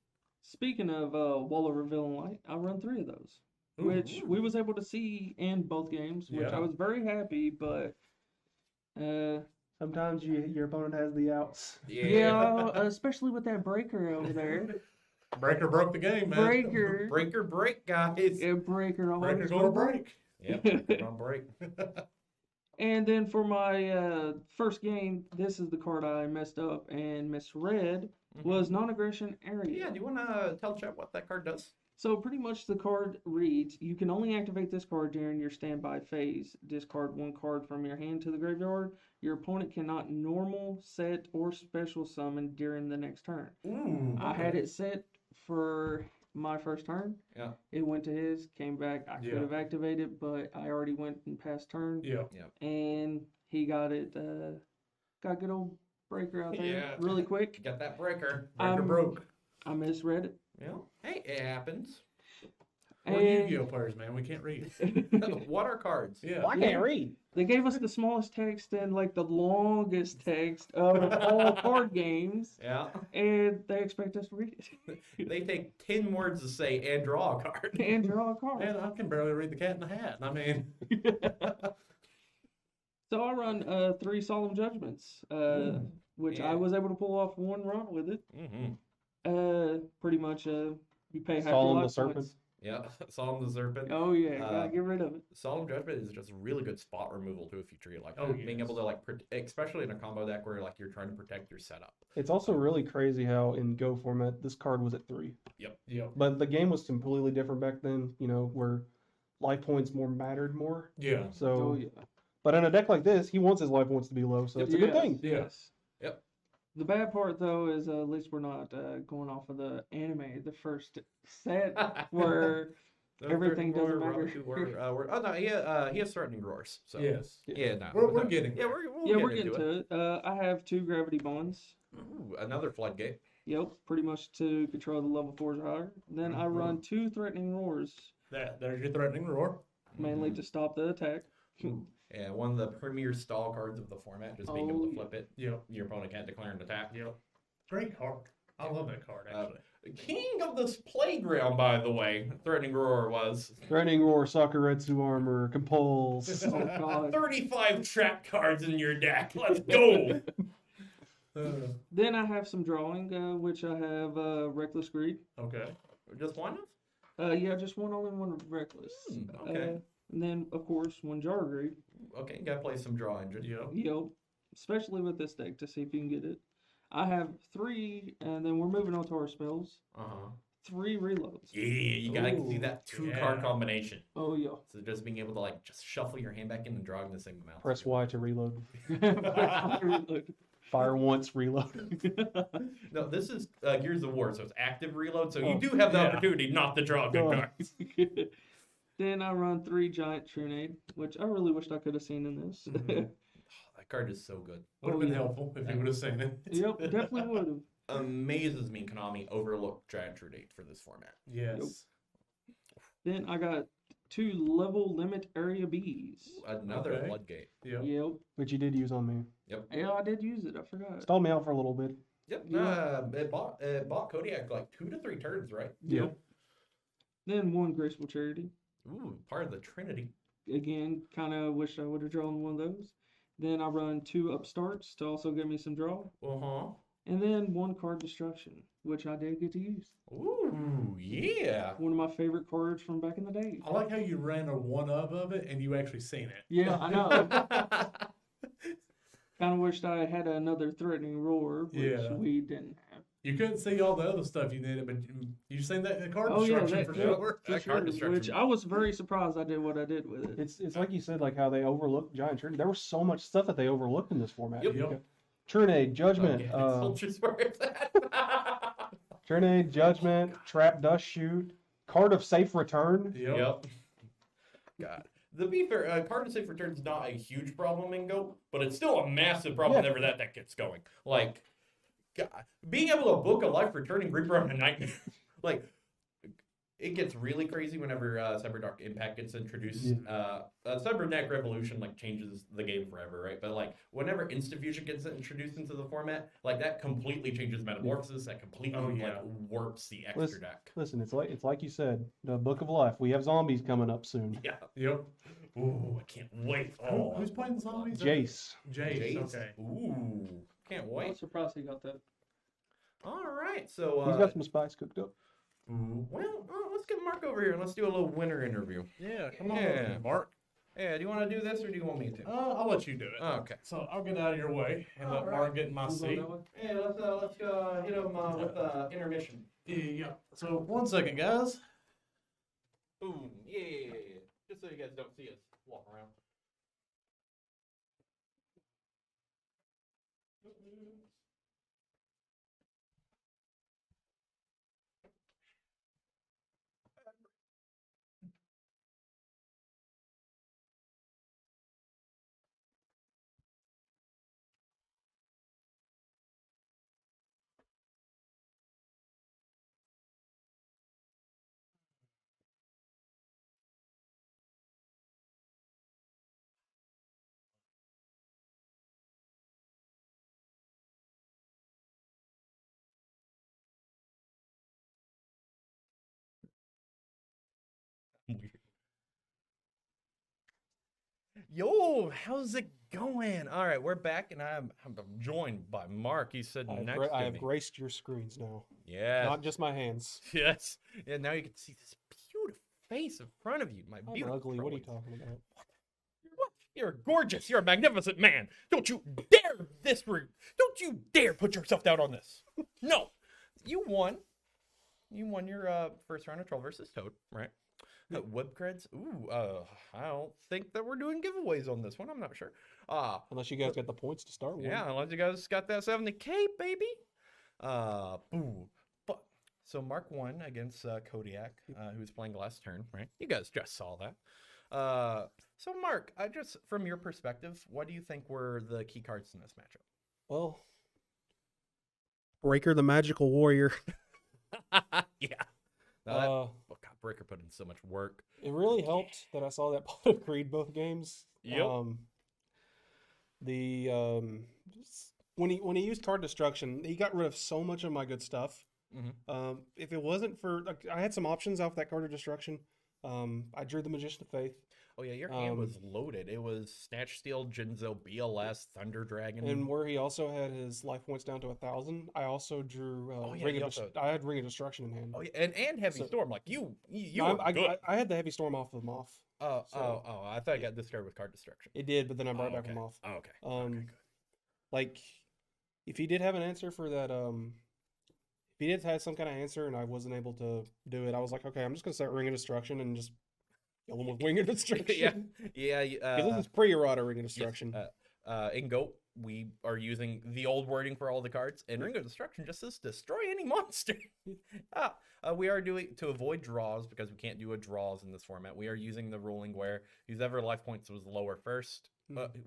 Speaking of Wall of Revealing Light, I run 3 of those, which we was able to see in both games, which I was very happy. But sometimes your opponent has the outs. Yeah, especially with that breaker over there. Breaker broke the game, man. Breaker break, guys. Yeah, breaker always Breaker's gonna break. Yep, gonna break. And then for my first game, this is the card I messed up and misread, was Non-Aggression Area. Yeah, do you want to tell chat what that card does? So pretty much the card reads, you can only activate this card during your standby phase. Discard 1 card from your hand to the graveyard. Your opponent cannot normal, set, or special summon during the next turn. Ooh, I had it set for my first turn. Yeah. It went to his, came back. I could have activated, but I already went and passed turn. Yeah. And he got it, got good old breaker out there really quick. Got that breaker. Breaker broke. I misread it. Yeah. Hey, it happens. We're And Yu-Gi-Oh players, man. We can't read. What are cards? Yeah. Well, I can't read. they gave us the smallest text and like the longest text of all card games, Yeah. and they expect us to read it They take 10 words to say and draw a card. and draw a card. Man, I can barely read the Cat in the Hat. I mean, So I run 3 Solemn Judgments, which Yeah. I was able to pull off one run with it. Mm-hmm. Pretty much, you pay half Solemn your the life Serpent. points. Yeah. Solemn the Serpent. Oh yeah, gotta get rid of it. Solemn Judgment is just a really good spot removal too if you treat it like Oh, that. Being yes. able to like, especially in a combo deck where like you're trying to protect your setup. It's also really crazy how in Go format this card was at 3. yeah. But the game was completely different back then, you know, where life points more mattered more. Yeah. So, Oh yeah. but in a deck like this, he wants his life points to be low, so it's a good Yes, thing. Yes. Yep. The bad part though is at least we're not going off of the anime, the first set where everything doesn't matter. Oh no, he has threatening roars. So Yes. yeah, no, We're getting yeah, there. we'll we're get getting into it. to it. I have 2 gravity bonds. Ooh, another floodgate. Yep, pretty much to control the level 4s or higher. Then I run 2 threatening roars, There's your threatening roar. mainly to stop the attack. Yeah, one of the premier stall cards of the format, just being able to flip it. Yep. Your opponent can't declare an attack. Yep. Great card. I love that card actually. King of this playground, by the way, Threatening Roar was. Threatening Roar, Sakuretsu Armor, Compulse. Oh god. 35 trap cards in your deck. Let's go. Then I have some drawing, which I have Reckless Greed. Okay. Just one? Yeah, just only one Reckless. Okay. And then, of course, 1 Jar Greed. Okay, gotta play some draw engine. Yep. Yep. Especially with this deck to see if you can get it. I have 3, and then we're moving on to our spells. 3 reloads. Yeah, you gotta see Ooh, that 2-card yeah. combination. Oh yeah. So just being able to like just shuffle your hand back in and drawing the same amount. Press Y to reload. Reload. Fire once, reload. No, this is Gears of War, so it's active reload. So you Oh, do have the yeah. opportunity not to draw good Oh. cards. Then I run 3 Giant Trunade, which I really wished I could have seen in this. That card is so good. Would have Oh, been yeah. helpful if you would have seen it. Yep, definitely would have. Amazes me Konami overlooked Giant Trunade for this format. Yes. Then I got 2 level limit area Bs. Another Okay. floodgate. Yep. Yep. Which you did use on me. Yeah, I did use it. I forgot. Stalled me out for a little bit. Yep. Yeah. It bought Kodiak like 2 to 3 turns, right? Yep. Then 1 Graceful Charity. Ooh, part of the Trinity. Again, kind of wish I would have drawn one of those. Then I run 2 Upstarts to also give me some draw. And then 1 Card Destruction, which I did get to use. Ooh, yeah. One of my favorite cards from back in the day. I like how you ran a one-up of it and you actually seen it. Yeah, I know. Kind of wished I had another Threatening Roar, which Yeah. we didn't have. You couldn't see all the other stuff you needed, but you seen that in the card Oh, yeah, destruction that- for yeah. sure. That card destruction. Which I was very surprised I did what I did with it. It's like you said, like how they overlooked Giant Trinity. There was so much stuff that they overlooked in this format. Yep. Yep. Trinade, Judgment, Okay, Soldiers where it's at. Trinade, Judgment, Trap Dust Shoot, Card of Safe Return. Yep. God. To be fair, card to safe return is not a huge problem in Go, but it's still a massive problem Yeah. whenever that deck gets going. Like, God, being able to book a life returning Reaper on a nightmare, like, it gets really crazy whenever Cyber Dark Impact gets introduced. Cyber Neck Revolution like changes the game forever, right? But like whenever Instafusion gets introduced into the format, like that completely changes Metamorphosis. That completely like warps the extra deck. Listen, it's like you said, the Book of Life. We have zombies coming up soon. Yeah. Yep. Ooh, I can't wait. Oh, Who's playing the zombies? Jace. Jace. Jace. Okay. Ooh, can't I wait. was surprised he got that. All right, so He's got some spice cooked up. well, let's get Mark over here and let's do a little winner interview. Yeah, come on, Yeah. Mark. Yeah, do you want to do this or do you want me to? I'll let you do it. Okay. So I'll get out of your way and let All Mark get in my Who's on seat. that one? Hey, let's go hit him with intermission. Yeah. So 1 second, guys. Boom. Yeah. Just so you guys don't see us walk around. Weird. Yo, how's it going? All right, we're back, and I'm joined by Mark. He said next to I have me. graced your screens now. Yes. Not just my hands. Yes. And now you can see this beautiful face in front of you. My I'm beautiful. ugly. What are you Croats. talking about? You're gorgeous. You're a magnificent man. Don't you dare Don't you dare put yourself down on this. No. You won. You won your first round of Troll versus Toad, right? Web creds. Ooh, I don't think that we're doing giveaways on this one. I'm not sure. Unless you guys got the points to start with. Yeah, unless you guys got that 70K, baby. Boo. But so Mark won against Kodiak, who's playing Last Turn, right? You guys just saw that. So Mark, just from your perspective, what do you think were the key cards in this matchup? Well, Breaker the Magical Warrior. Yeah. God, Breaker put in so much work. It really helped that I saw that pot of Creed both games. Yep. When he used card destruction, he got rid of so much of my good stuff. Mm-hmm. If it wasn't for, I had some options off that card of destruction. I drew the Magician of Faith. Oh yeah, your hand was loaded. It was Snatch Steel, Jinzo, BLS, Thunder Dragon, and where he also had his life points down to 1,000. I also drew I had Ring of Destruction in hand. Oh yeah, and Heavy Storm. Like you I had the Heavy Storm off of him off. I thought I got discarded with card destruction. It did, but then I brought back him off. Oh, okay. Okay, good. Like, if he did have an answer for that, if he did have some kind of answer and I wasn't able to do it, I was like, okay, I'm just gonna start Ring of Destruction and just kill him with Ring of Destruction. yeah. This is pre-errata Ring of Destruction. Yes, in GOAT, we are using the old wording for all the cards, and Ring of Destruction just says destroy any monster. We are doing, to avoid draws, because we can't do a draws in this format, we are using the ruling where whoever life points was lower first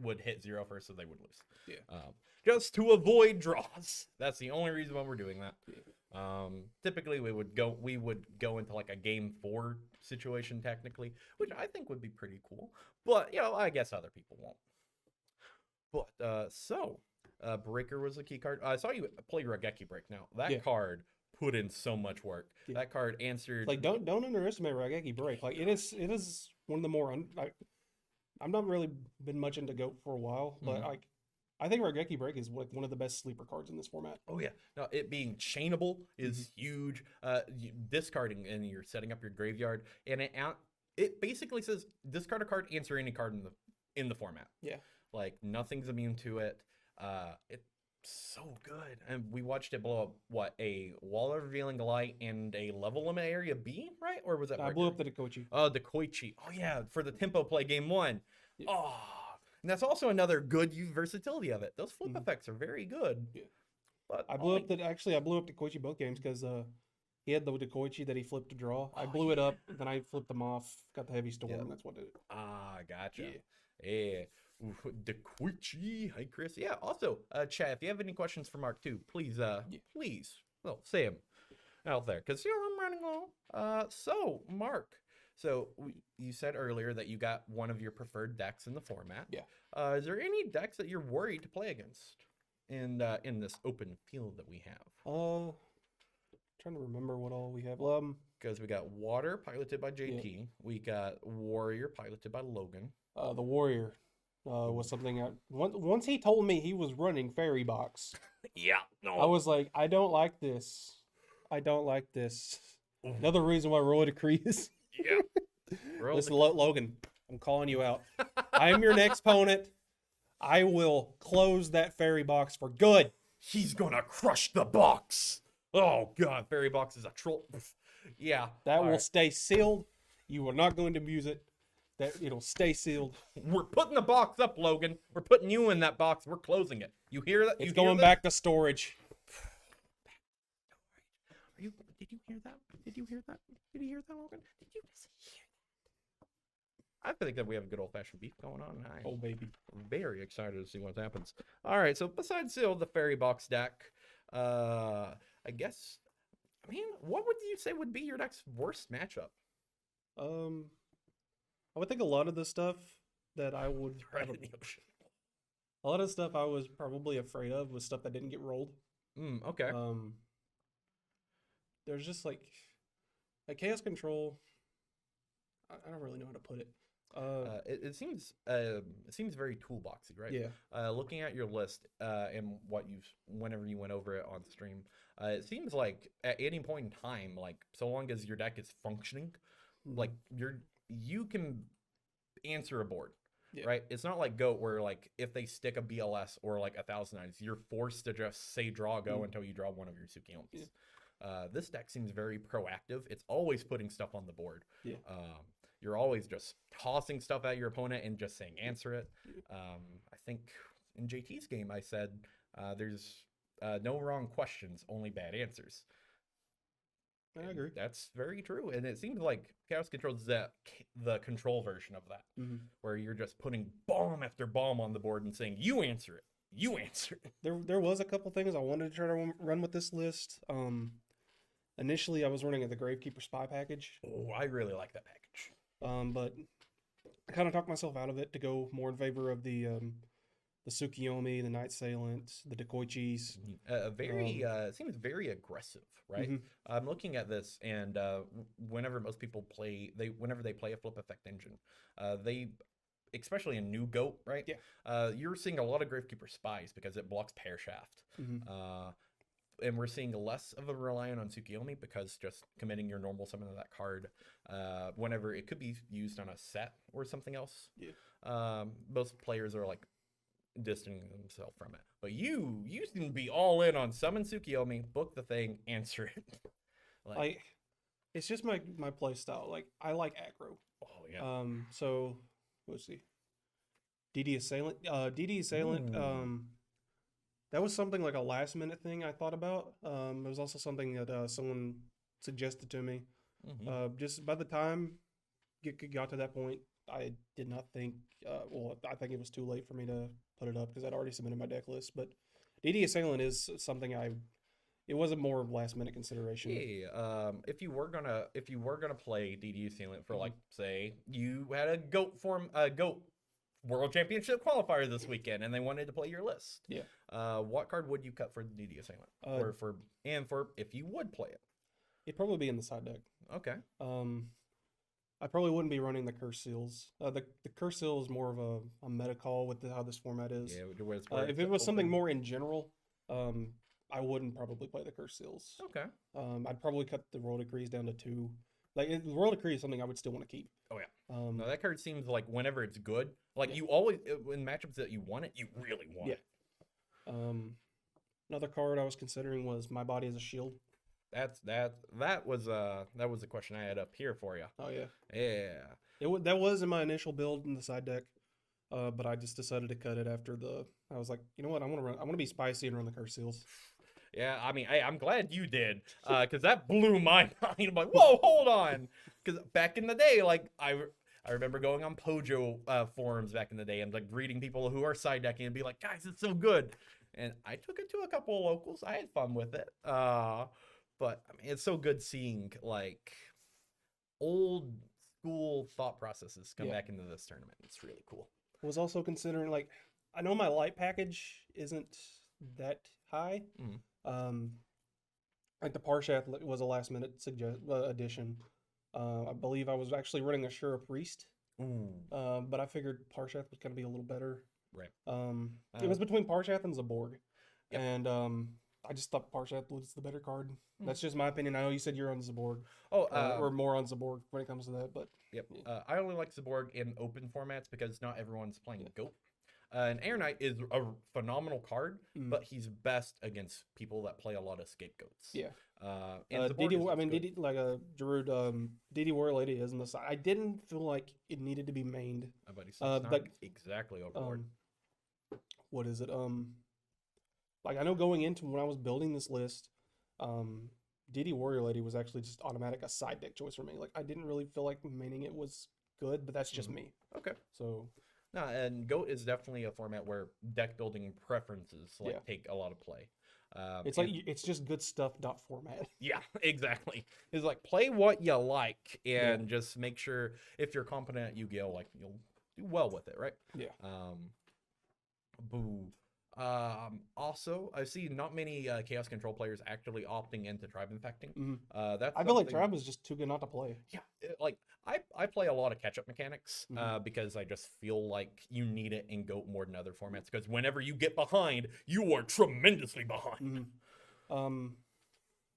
would hit 0 first, so they would lose. Yeah. Just to avoid draws. That's the only reason why we're doing that. Yeah. Typically we would go into like a game 4 situation technically, which I think would be pretty cool. But I guess other people won't. But Breaker was a key card. I saw you play Raigeki Break. Now that card put in so much work. Yeah. That card answered. Like don't underestimate Raigeki Break. Like it is one of the more I've not really been much into GOAT for a while, but I think Raigeki Break is like one of the best sleeper cards in this format. Oh yeah, now it being chainable is huge. Discarding and you're setting up your graveyard, and it basically says discard a card, answer any card in the format. Yeah, like nothing's immune to it. It's so good, and we watched it blow up a wall of revealing light and a level limit area B, right? Or was that? I blew up the Dekoichi. Oh, the Koichi. Oh yeah, for the tempo play game 1. Yeah. Oh. And that's also another good versatility of it. Those flip effects are very good. Yeah. But I blew up the Koichi both games because he had the Koichi that he flipped to draw. I blew it up, then I flipped them off, got the Heavy Storm, and that's what did it. Gotcha. Yeah. The Koichi. Hi, Chris. Yeah. Also, chat, if you have any questions for Mark too, please, say them out there because I'm running low. So Mark. So you said earlier that you got one of your preferred decks in the format. Yeah. Is there any decks that you're worried to play against in this open field that we have? Trying to remember what all we have. Because we got Water piloted by JT. Yeah. We got Warrior piloted by Logan. The Warrior was something once he told me he was running Fairy Box. Yeah. No. I was like, I don't like this. Another reason why Royal Decree is. Yeah. Listen, Logan, I'm calling you out. I am your next opponent. I will close that Fairy Box for good. He's gonna crush the box. Oh god, Fairy Box is a troll. Yeah. That will stay sealed. You are not going to abuse it. That it'll stay sealed. We're putting the box up, Logan. We're putting you in that box. We're closing it. You hear that? It's going back to storage. Did you hear that? Did you hear that, Logan? Did you just hear that? I think that we have a good old-fashioned beef going on. Oh, baby. I'm very excited to see what happens. All right, so besides the Fairy Box deck, I guess, what would you say would be your next worst matchup? I would think a lot of the stuff that I would... A lot of stuff I was probably afraid of was stuff that didn't get rolled. Okay. There's just like Chaos Control. I don't really know how to put it. It seems very toolboxy, right? Yeah. Looking at your list and whenever you went over it on stream, it seems like at any point in time, like so long as your deck is functioning, like you can answer a board. Yeah. Right, it's not like GOAT where like if they stick a BLS or like 1,000 items, you're forced to just say draw go until you draw one of your Tsukiyomis. Yeah. This deck seems very proactive. It's always putting stuff on the board. Yeah. You're always just tossing stuff at your opponent and just saying answer it. I think in JT's game I said there's no wrong questions, only bad answers. I agree. That's very true, and it seems like Chaos Control is the control version of that, where you're just putting bomb after bomb on the board and saying, "You answer it, you answer it." There was a couple things I wanted to try to run with this list. Initially, I was running the Gravekeeper Spy package. Oh, I really like that package. But I kind of talked myself out of it to go more in favor of the Tsukiyomi, the Night Assailant, the Dekoichis. It seems very aggressive, right? I'm looking at this, and whenever most people whenever they play a flip effect engine, especially a new GOAT, right? Yeah. You're seeing a lot of Gravekeeper Spies because it blocks Pear Shaft. And we're seeing less of a reliance on Tsukiyomi because just committing your normal summon to that card, whenever it could be used on a set or something else. Yeah. Most players are like distancing themselves from it. But you can be all in on summon Tsukiyomi, book the thing, answer it. It's just my play style. Like I like aggro. Oh yeah. So let's see. DD Assailant. DD Assailant. That was something like a last minute thing I thought about. It was also something that someone suggested to me. Just by the time it got to that point, I did not think. I think it was too late for me to put it up because I'd already submitted my deck list. But DD Assailant is something it was a more last minute consideration. Yeah. If you were gonna play DD Assailant for like say you had a GOAT World Championship qualifier this weekend, and they wanted to play your list. Yeah. What card would you cut for the DD Assailant, or for if you would play it? It'd probably be in the side deck. Okay. I probably wouldn't be running the Curse Seals. The Curse Seal is more of a meta call with how this format is. Yeah. If it was something more in general, I wouldn't probably play the Curse Seals. Okay. I'd probably cut the Royal Decrees down to 2. Like the Royal Decree is something I would still want to keep. Oh yeah. No, that card seems like whenever it's good, like you always in matchups that you want it, you really want it. Another card I was considering was My Body as a Shield. That was a question I had up here for you. Oh yeah. Yeah. That was in my initial build in the side deck, but I just decided to cut it after I was like, you know what, I want to be spicy and run the Curse Seals. Yeah, I mean, I'm glad you did, because that blew my mind. I'm like, whoa, hold on, because back in the day, like I remember going on Pojo forums back in the day and like reading people who are side decking and be like, guys, it's so good, and I took it to a couple of locals. I had fun with it, but I mean, it's so good seeing like old school thought processes come back into this tournament. It's really cool. I was also considering, like, I know my light package isn't that high. Like the Parshath was a last minute addition. I believe I was actually running a Shura Priest. But I figured Parshath was going to be a little better. Right. It was between Parshath and Zaborg. Yep. And I just thought Parshath was the better card. That's just my opinion. I know you said you're on Zaborg. Or more on Zaborg when it comes to that. But yep. I only like Zaborg in open formats because not everyone's playing GOAT. And Air Knight is a phenomenal card, but he's best against people that play a lot of scapegoats. Yeah. DD Warrior Lady is on the side. I didn't feel like it needed to be mained. But it's not exactly overboard. What is it? Like I know going into when I was building this list, DD Warrior Lady was actually just automatic a side deck choice for me. Like I didn't really feel like maining it was good, but that's just me. Okay. So. No, and GOAT is definitely a format where deck building preferences take a lot of play. It's just good stuff. Format. Yeah, exactly. It's like play what you like and just make sure if you're competent at Yu-Gi-Oh, like you'll do well with it, right? Yeah. Boo. Also, I see not many Chaos Control players actually opting into Tribe Infecting. That's I feel like something- Tribe is just too good not to play. Yeah, like I play a lot of catch-up mechanics because I just feel like you need it in GOAT more than other formats, because whenever you get behind, you are tremendously behind.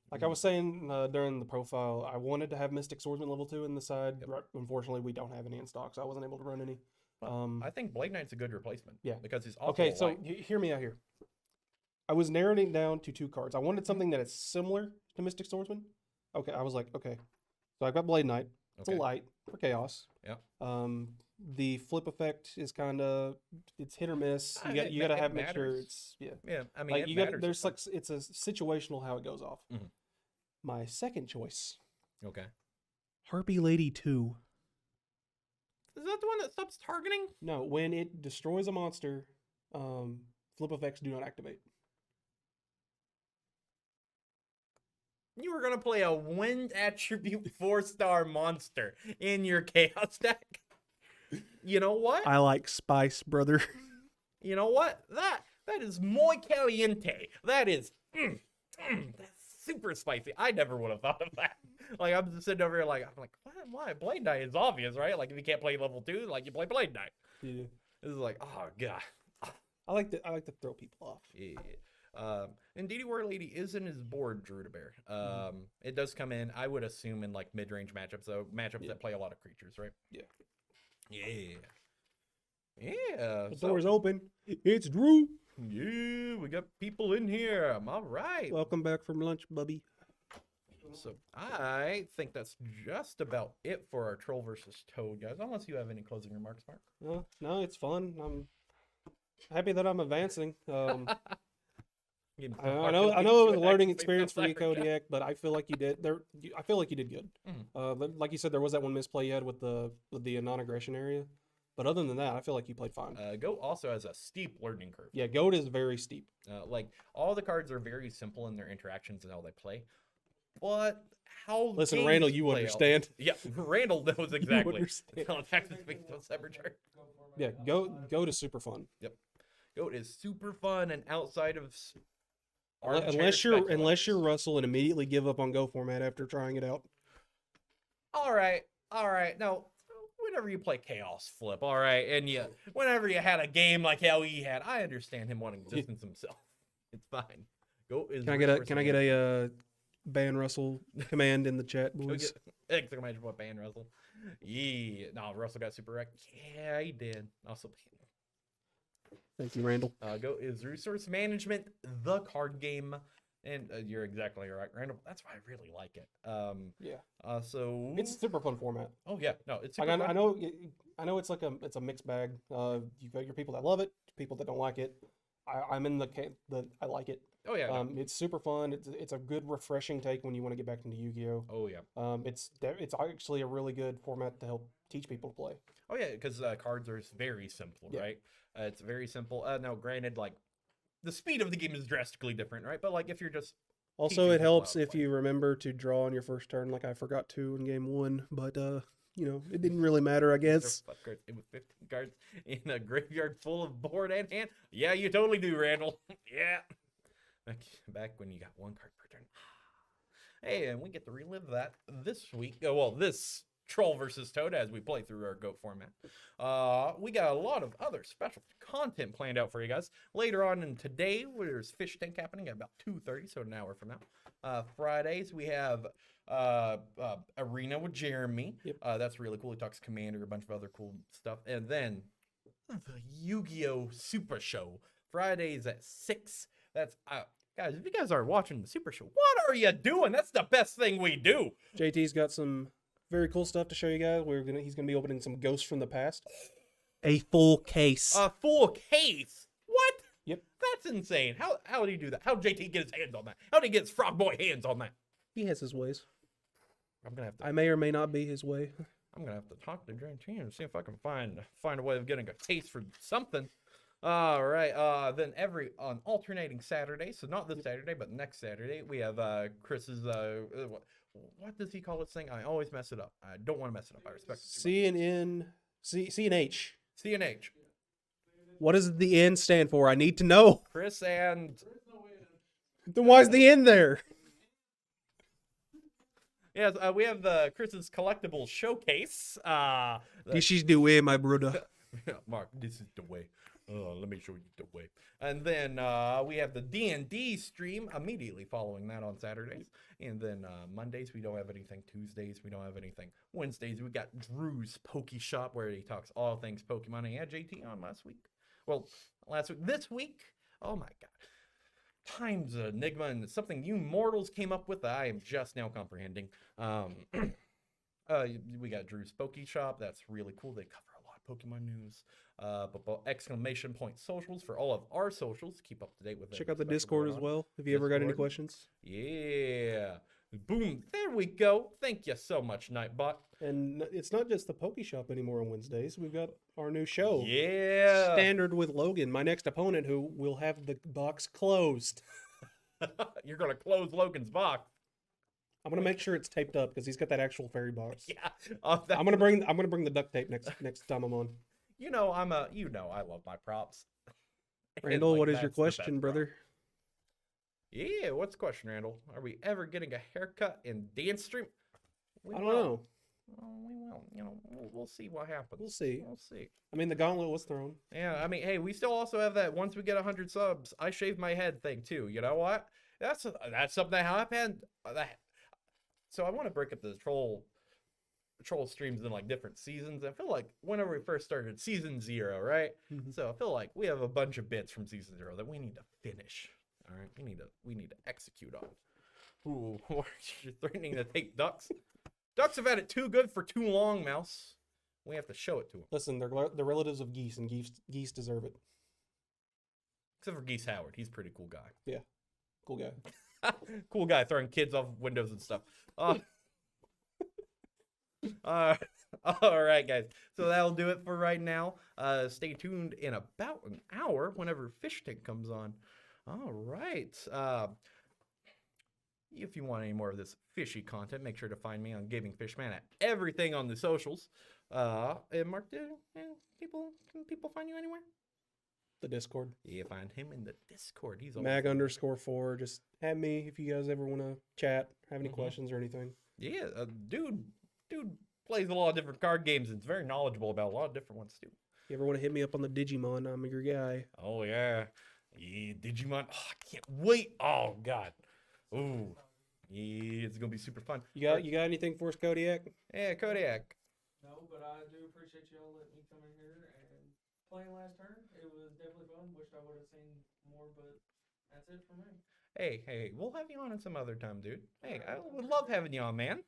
Like I was saying during the profile, I wanted to have Mystic Swordsman level 2 in the side. Unfortunately, we don't have any in stock, so I wasn't able to run any. I think Blade Knight's a good replacement. Yeah. Because he's also Okay, so light. hear me out here. I was narrowing it down to 2 cards. I wanted something that is similar to Mystic Swordsman. Okay, I was like, okay. So I've got Blade Knight. It's a light for Chaos. Yeah. The flip effect is kind of, it's hit or miss. You got to have make sure it's Yeah, I mean, like it you got matters there's a like it's a situational how it goes off. Mhm. My second choice, ton. Okay. Harpy Lady 2. Is that the one that stops targeting? No, when it destroys a monster, flip effects do not activate. You were gonna play a wind attribute 4-star monster in your Chaos deck. You know what? I like spice, brother. You know what? That is muy caliente. That is that's super spicy. I never would have thought of that. Like, I'm just sitting over here like, I'm like, why? Blade Knight is obvious, right? Like, if you can't play level 2, like, you play Blade Knight. Yeah. This is like, oh god. I like to throw people off. Yeah. And DD War Lady is in his board, Druid Bear. It does come in, I would assume, in like mid-range matchups, though. Matchups that play a lot of creatures, right? Yeah. Yeah. Yeah. The door's open. It's Drew. Yeah, we got people in here. I'm all right. Welcome back from lunch, bubby. So I think that's just about it for our Troll versus Toad, guys. Unless you have any closing remarks, Mark. No, it's fun. I'm happy that I'm advancing. I know it was a learning experience for you, Kodiak, but I feel like you did. I feel like you did good. Like you said, there was that one misplay you had with the non-aggression area, but other than that, I feel like you played fine. Goat also has a steep learning curve. Yeah, Goat is very steep. Like, all the cards are very simple in their interactions and how they play, but how Listen, games Randall, you play understand. Yeah, Randall knows exactly. understand. Contact is based on Cybercharge. Yeah, Goat is super fun. Yep, Goat is super fun, and outside of Unless you're Russell and immediately give up on Go format after trying it out. All right. Now, whenever you play Chaos Flip, all right, and whenever you had a game like how he had, I understand him wanting to distance himself. It's fine. Goat is. Can I get a ban Russell command in the chat, boys? Exclamation point ban Russell. Yeah. No, Russell got super wrecked. Yeah, he did. Also. Thank you, Randall. Goat is resource management, the card game, and you're exactly right, Randall. That's why I really like it. Yeah. So It's a super fun format. Oh yeah, no, it's Like, super fun. I know it's like it's a mixed bag. You've got your people that love it, people that don't like it. I'm in the I like it. Oh yeah. No. It's super fun. It's a good refreshing take when you want to get back into Yu-Gi-Oh. Oh yeah. It's actually a really good format to help teach people to play. Oh yeah, because cards are very simple, right? It's very simple. Now, granted, like the speed of the game is drastically different, right? But like if you're just Also, teaching it people helps how to if play. you remember to draw on your first turn, like I forgot to in game 1. But it didn't really matter, I guess. With 15 cards in a graveyard full of board and hand. Yeah, you totally do, Randall. Yeah. Back when you got 1 card per turn. Hey, and we get to relive that this week. This Troll versus Toad as we play through our GOAT format. We got a lot of other special content planned out for you guys. Later on in today, there's Fish Tank happening at about 2:30, so an hour from now. Fridays, we have Arena with Jeremy. Yep. That's really cool. He talks Commander, a bunch of other cool stuff. And then the Yu-Gi-Oh! Super Show. Fridays at 6. That's guys, if you guys are watching the Super Show, what are you doing? That's the best thing we do. JT's got some very cool stuff to show you guys. He's gonna be opening some Ghosts from the Past. A full case. A full case? What? Yep. That's insane. How did he do that? How did JT get his hands on that? How did he get his Frog Boy hands on that? He has his ways. I'm gonna have to. I may or may not be his way. I'm gonna have to talk to JT and see if I can find a way of getting a case for something. All right. Then on alternating Saturday, so not this Saturday, but next Saturday, we have Chris's what does he call this thing? I always mess it up. I don't want to mess it up. I respect it. CNH. CNH. What does the N stand for? I need to know. Chris and Then why is the N there? yes, we have the Chris's collectible showcase. This is the way, my brother. Mark, this is the way. Let me show you the way. And then we have the D&D stream immediately following that on Saturdays. And then Mondays, we don't have anything. Tuesdays, we don't have anything. Wednesdays, we got Drew's Poke Shop, where he talks all things Pokemon. And he had JT on last week. Well, last week. This week, oh my God. Times Enigma and something you mortals came up with that I am just now comprehending. We got Drew's Poke Shop. That's really cool. They cover a lot of Pokemon news. But exclamation point socials for all of our socials. Keep up to date with it. Check out the Discord as well. If you ever got any questions. Yeah. Boom. There we go. Thank you so much, Nightbot. And it's not just the Poke Shop anymore on Wednesdays. We've got our new show. Yeah. Standard with Logan, my next opponent, who will have the box closed. You're gonna close Logan's box. I'm gonna make sure it's taped up because he's got that actual fairy box. Yeah. I'm gonna bring the duct tape next time I'm on. You know I love my props. Randall, And, what is that's your the question, best prop. brother? Yeah, what's the question, Randall? Are we ever getting a haircut in dance stream? I don't know. Well, we will. You know, we'll see what happens. We'll see. We'll see. I mean, the gauntlet was thrown. Yeah, I mean, hey, we still also have that once we get 100 subs, I shave my head thing too. You know what? That's something that happened. So I want to break up the troll streams in like different seasons. I feel like whenever we first started season 0, right? Mhm. So I feel like we have a bunch of bits from season 0 that we need to finish. All right, we need to execute on. Ooh, you're threatening to take ducks. Ducks have had it too good for too long, Mouse. We have to show it to them. Listen, they're relatives of geese, and geese deserve it. Except for Geese Howard, he's a pretty cool guy. Yeah, cool guy. Cool guy throwing kids off windows and stuff. All right, guys. So that'll do it for right now. Stay tuned in about an hour whenever Fish Tank comes on. All right. If you want any more of this fishy content, make sure to find me on Gaming Fishman at everything on the socials. And Mark, can people find you anywhere? The Discord. Yeah, find him in the Discord. He's Mag_4. Just add me if you guys ever want to chat, have any questions or anything. Yeah, dude plays a lot of different card games and is very knowledgeable about a lot of different ones too. You ever want to hit me up on the Digimon? I'm your guy. Oh yeah, Digimon. Oh, I can't wait. Oh god. Ooh, yeah, it's gonna be super fun. You got anything for us, Kodiak? Yeah, Kodiak. No, but I do appreciate y'all letting me come in here and playing Last Turn. It was definitely fun. Wished I would have seen more, but that's it for me. Hey, we'll have you on some other time, dude. Hey, I would love having you on, man.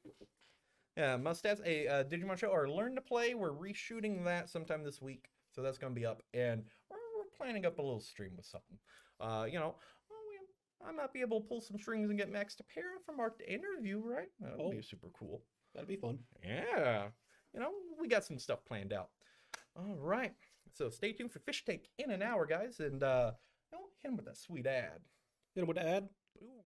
Yeah, Mustache, a Digimon show or Learn to Play. We're reshooting that sometime this week, so that's gonna be up, and we're planning up a little stream with something. I might be able to pull some strings and get Max to pair for Mark to interview, right? That would be super cool. That'd be fun. Yeah, we got some stuff planned out. All right, so stay tuned for Fish Tank in an hour, guys, and hit him with that sweet ad. Hit him with the ad. Ooh.